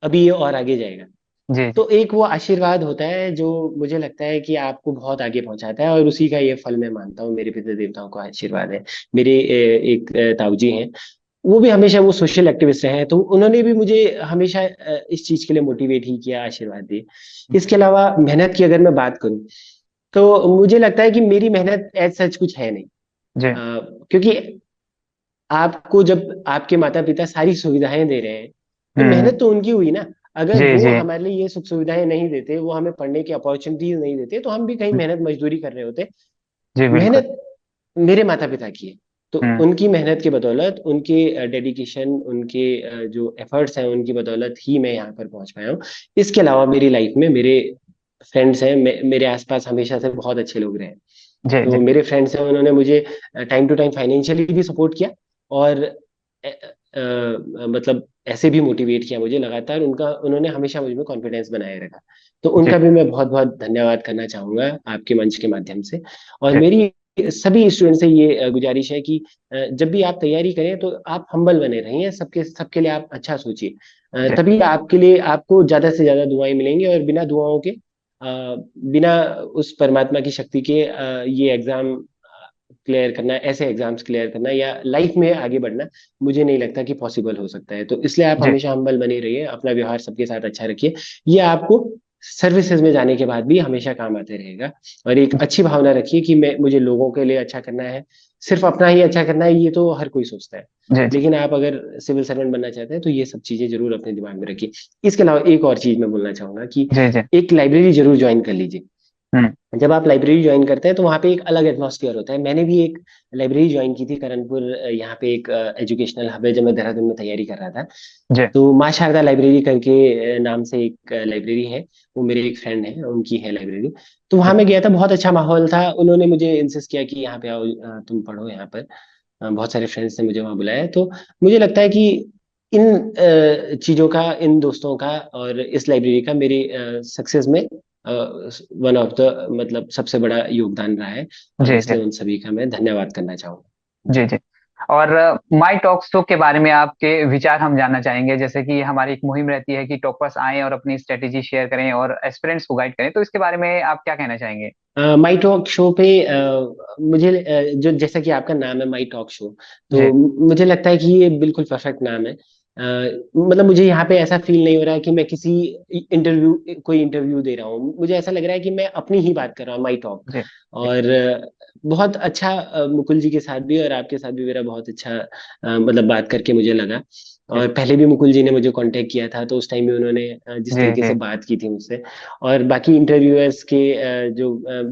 अभी ये और आगे जाएगा। जी। जी। तो एक वो आशीर्वाद होता है जो मुझे लगता है कि आपको बहुत आगे पहुंचाता है, और उसी का ये फल मैं मानता हूँ। मेरे पितृ देवताओं का आशीर्वाद है। मेरे एक ताऊ जी हैं, वो भी हमेशा वो सोशल एक्टिविस्ट रहे हैं, तो उन्होंने भी मुझे हमेशा इस चीज के लिए मोटिवेट ही किया, आशीर्वाद दिए। जी। इसके अलावा मेहनत की अगर मैं बात करूं, तो मुझे लगता है कि मेरी मेहनत एज सच कुछ है नहीं। जी। क्योंकि आपको जब आपके माता पिता सारी सुविधाएं दे रहे हैं, तो हम्म। मेहनत तो उनकी हुई ना। अगर जी वो जी। हमारे लिए ये सुख सुविधाएं नहीं देते, वो हमें पढ़ने की अपॉर्चुनिटीज नहीं देते, तो हम भी कहीं मेहनत मजदूरी कर रहे होते। जी बिल्कुल। मेहनत मेरे माता पिता की है। तो हम्म। उनकी मेहनत के बदौलत, उनके डेडिकेशन, उनके जो एफर्ट्स हैं, उनकी बदौलत ही मैं यहाँ पर पहुंच पाया हूँ। इसके अलावा मेरी लाइफ में मेरे फ्रेंड्स हैं, मेरे आसपास हमेशा से बहुत अच्छे लोग रहे हैं। जी जी। तो मेरे फ्रेंड्स हैं, उन्होंने मुझे टाइम टू टाइम फाइनेंशियली भी सपोर्ट किया, और मतलब ऐसे भी मोटिवेट किया मुझे लगातार। उन्होंने हमेशा मुझ में कॉन्फिडेंस बनाए रखा। तो जी उनका भी मैं बहुत बहुत धन्यवाद करना चाहूंगा आपके मंच के माध्यम से। और जी। मेरी सभी स्टूडेंट से ये गुजारिश है कि जब भी आप तैयारी करें तो आप हम्बल बने रहिए, सबके सबके लिए आप अच्छा सोचिए। जी तभी आपके लिए, आपको ज्यादा से ज्यादा दुआएं मिलेंगी, और बिना दुआओं के, बिना उस परमात्मा की शक्ति के, ये एग्जाम क्लियर करना, ऐसे एग्जाम्स क्लियर करना, या लाइफ में आगे बढ़ना, मुझे नहीं लगता कि पॉसिबल हो सकता है। तो इसलिए आप जी। हमेशा हम्बल बने रहिए, अपना व्यवहार सबके साथ अच्छा रखिए। ये आपको सर्विसेज में जाने के बाद भी हमेशा काम आते रहेगा। और एक अच्छी भावना रखिए कि मैं, मुझे लोगों के लिए अच्छा करना है, सिर्फ अपना ही अच्छा करना है, ये तो हर कोई सोचता है। जी जी। लेकिन आप अगर सिविल सर्वेंट बनना चाहते हैं तो ये सब चीजें जरूर अपने दिमाग में रखिए। इसके अलावा एक और चीज मैं बोलना चाहूंगा कि जी जी। एक लाइब्रेरी जरूर ज्वाइन कर लीजिए। हम्म। जब आप लाइब्रेरी ज्वाइन करते हैं तो वहाँ पे एक अलग एटमॉस्फेयर होता है। मैंने भी एक लाइब्रेरी ज्वाइन की थी करणपुर, यहाँ पे एक एजुकेशनल हब है, जब मैं देहरादून में तैयारी कर रहा था। जी। तो माँ शारदा लाइब्रेरी करके नाम से एक लाइब्रेरी है, वो मेरे एक फ्रेंड है, उनकी है लाइब्रेरी। तो वहाँ मैं गया था, बहुत अच्छा माहौल था। उन्होंने मुझे इंसिस्ट किया कि यहाँ पे आओ, तुम पढ़ो यहाँ पर। बहुत सारे फ्रेंड्स ने मुझे वहाँ बुलाया। तो मुझे लगता है कि इन चीज़ों का, इन दोस्तों का और इस लाइब्रेरी का मेरे सक्सेस में वन ऑफ द, मतलब सबसे बड़ा योगदान रहा है। और जी जी। इसलिए उन सभी का मैं धन्यवाद करना चाहूंगा जी जी। जी। और माई टॉक शो के बारे में आपके विचार हम जानना चाहेंगे। जैसे कि हमारी एक मुहिम रहती है कि टॉपर्स आएं और अपनी स्ट्रेटेजी शेयर करें और एस्पिरेंट्स को गाइड करें, तो इसके बारे में आप क्या कहना चाहेंगे? माई टॉक शो पे मुझे जो जैसा कि आपका नाम है माई टॉक शो, तो जी मुझे लगता है कि ये बिल्कुल परफेक्ट नाम है। मतलब मुझे यहाँ पे ऐसा फील नहीं हो रहा है कि मैं किसी कोई इंटरव्यू दे रहा हूँ। मुझे ऐसा लग रहा है कि मैं अपनी ही बात कर रहा हूँ, माई टॉक। जी जी और बहुत अच्छा मुकुल जी के साथ भी और आपके साथ भी मेरा बहुत अच्छा मतलब बात करके मुझे लगा। जी और पहले भी मुकुल जी ने मुझे कांटेक्ट किया था, तो उस टाइम भी उन्होंने जिस जी तरीके जी से बात की थी मुझसे, और बाकी इंटरव्यूअर्स के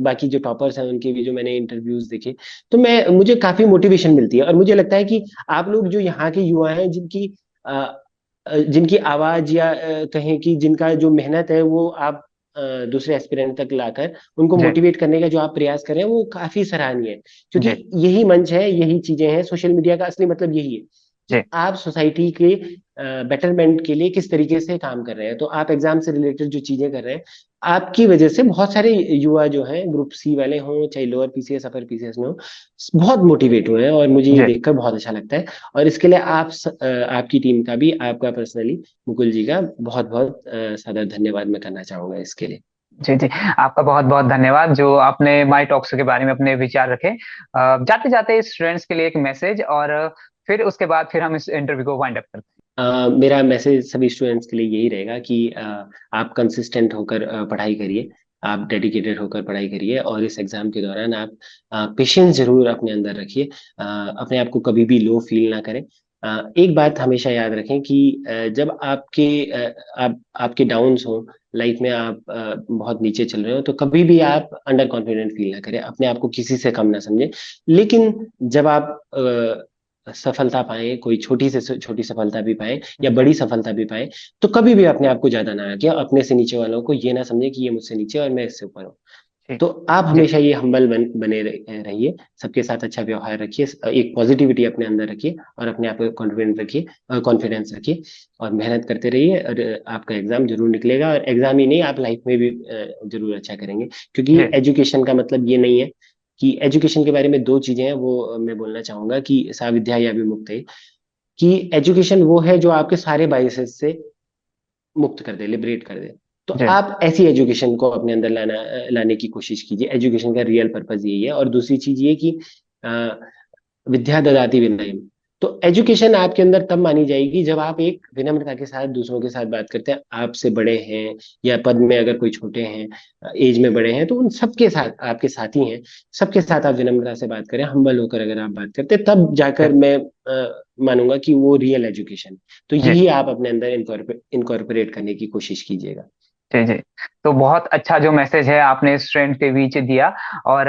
बाकी जो टॉपर्स हैं उनके भी जो मैंने इंटरव्यूज देखे, तो मैं मुझे काफी मोटिवेशन मिलती है। और मुझे लगता है कि आप लोग जो यहाँ के युवा हैं, अ, जिनकी आवाज या कहें कि जिनका जो मेहनत है वो आप दूसरे एस्पिरेंट तक लाकर उनको जी मोटिवेट करने का जो आप प्रयास कर रहे हैं वो काफी सराहनीय है। क्योंकि जी यही मंच है, यही चीजें हैं, सोशल मीडिया का असली मतलब यही है जी कि आप सोसाइटी के बेटरमेंट के लिए किस तरीके से काम कर रहे हैं। तो आप एग्जाम से रिलेटेड जो चीजें कर रहे हैं, आपकी वजह से बहुत सारे युवा जो हैं, ग्रुप सी वाले हों चाहे लोअर पीसीएस अपर पीसीएस में हो, बहुत मोटिवेट हुए हैं, और मुझे ये जी देखकर बहुत अच्छा लगता है। और इसके लिए आपकी टीम का भी, आपका पर्सनली मुकुल जी का बहुत बहुत सादर धन्यवाद मैं करना चाहूंगा इसके लिए। जी जी। आपका बहुत बहुत धन्यवाद जो आपने माई टॉक्स के बारे में अपने विचार रखे। जाते जाते स्टूडेंट्स के लिए एक मैसेज, और फिर उसके बाद फिर हम इस इंटरव्यू को वाइंड अप करते मेरा मैसेज सभी स्टूडेंट्स के लिए यही रहेगा कि आप कंसिस्टेंट होकर पढ़ाई करिए, आप डेडिकेटेड होकर पढ़ाई करिए, और इस एग्जाम के दौरान आप पेशेंस जरूर अपने अंदर रखिए। अपने आप को कभी भी लो फील ना करें। एक बात हमेशा याद रखें कि जब आपके डाउन्स हो लाइफ में, आप बहुत नीचे चल रहे हो, तो कभी भी आप अंडर कॉन्फिडेंट फील ना करें, अपने आप को किसी से कम ना समझें। लेकिन जब आप सफलता पाए, कोई छोटी से छोटी सफलता भी पाए या हैं। बड़ी सफलता भी पाए, तो कभी भी अपने आप को ज्यादा ना आके अपने से नीचे वालों को ये ना समझे कि ये मुझसे नीचे और मैं इससे ऊपर हूँ। जी तो आप जी हमेशा ये हम्बल बने रहिए, सबके साथ अच्छा व्यवहार रखिए, एक पॉजिटिविटी अपने अंदर रखिए, और अपने आप को कॉन्फिडेंट रखिए, कॉन्फिडेंस रखिए, और मेहनत करते रहिए। और आपका एग्जाम जरूर निकलेगा, और एग्जाम ही नहीं, आप लाइफ में भी जरूर अच्छा करेंगे। क्योंकि जी एजुकेशन का मतलब ये नहीं है कि, एजुकेशन के बारे में दो चीजें हैं वो मैं बोलना चाहूंगा कि सा विद्या या विमुक्त है। कि एजुकेशन वो है जो आपके सारे बाइसेस से मुक्त कर दे, लिबरेट कर दे। तो जी आप ऐसी एजुकेशन को अपने अंदर लाने की कोशिश कीजिए। एजुकेशन का रियल पर्पस यही है। और दूसरी चीज ये कि विद्या ददाति विनयम। तो एजुकेशन आपके अंदर तब मानी जाएगी जब आप एक विनम्रता के साथ दूसरों के साथ बात करते हैं। आपसे बड़े हैं या पद में अगर कोई छोटे हैं, एज में बड़े हैं, तो उन सबके साथ, आपके साथी हैं, सबके साथ आप विनम्रता से बात करें, हम्बल होकर अगर आप बात करते हैं, तब जी जाकर मैं मानूंगा कि वो रियल एजुकेशन। तो जी यही आप अपने अंदर इनकॉर्पोरेट करने की कोशिश कीजिएगा। जी जी। तो बहुत अच्छा जो मैसेज है आपने स्टूडेंट के बीच दिया। और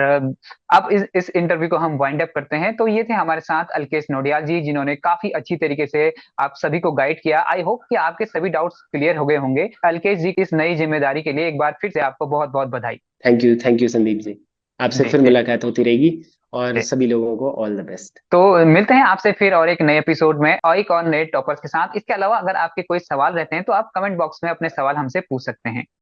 अब इस इंटरव्यू को हम वाइंड अप करते हैं। तो ये थे हमारे साथ अलकेश नोडियाल जी, जिन्होंने काफी अच्छी तरीके से आप सभी को गाइड किया। आई होप कि आपके सभी डाउट्स क्लियर हो गए होंगे। अलकेश जी की इस नई जिम्मेदारी के लिए एक बार फिर से आपको बहुत बहुत बधाई। Thank you Sandeep ji. आपसे जी फिर जी मुलाकात होती रहेगी। और जी। सभी लोगों को ऑल द बेस्ट। तो मिलते हैं आपसे फिर और एक नए एपिसोड में और एक और नए टॉपर्स के साथ। इसके अलावा अगर आपके कोई सवाल रहते हैं तो आप कमेंट बॉक्स में अपने सवाल हमसे पूछ सकते हैं।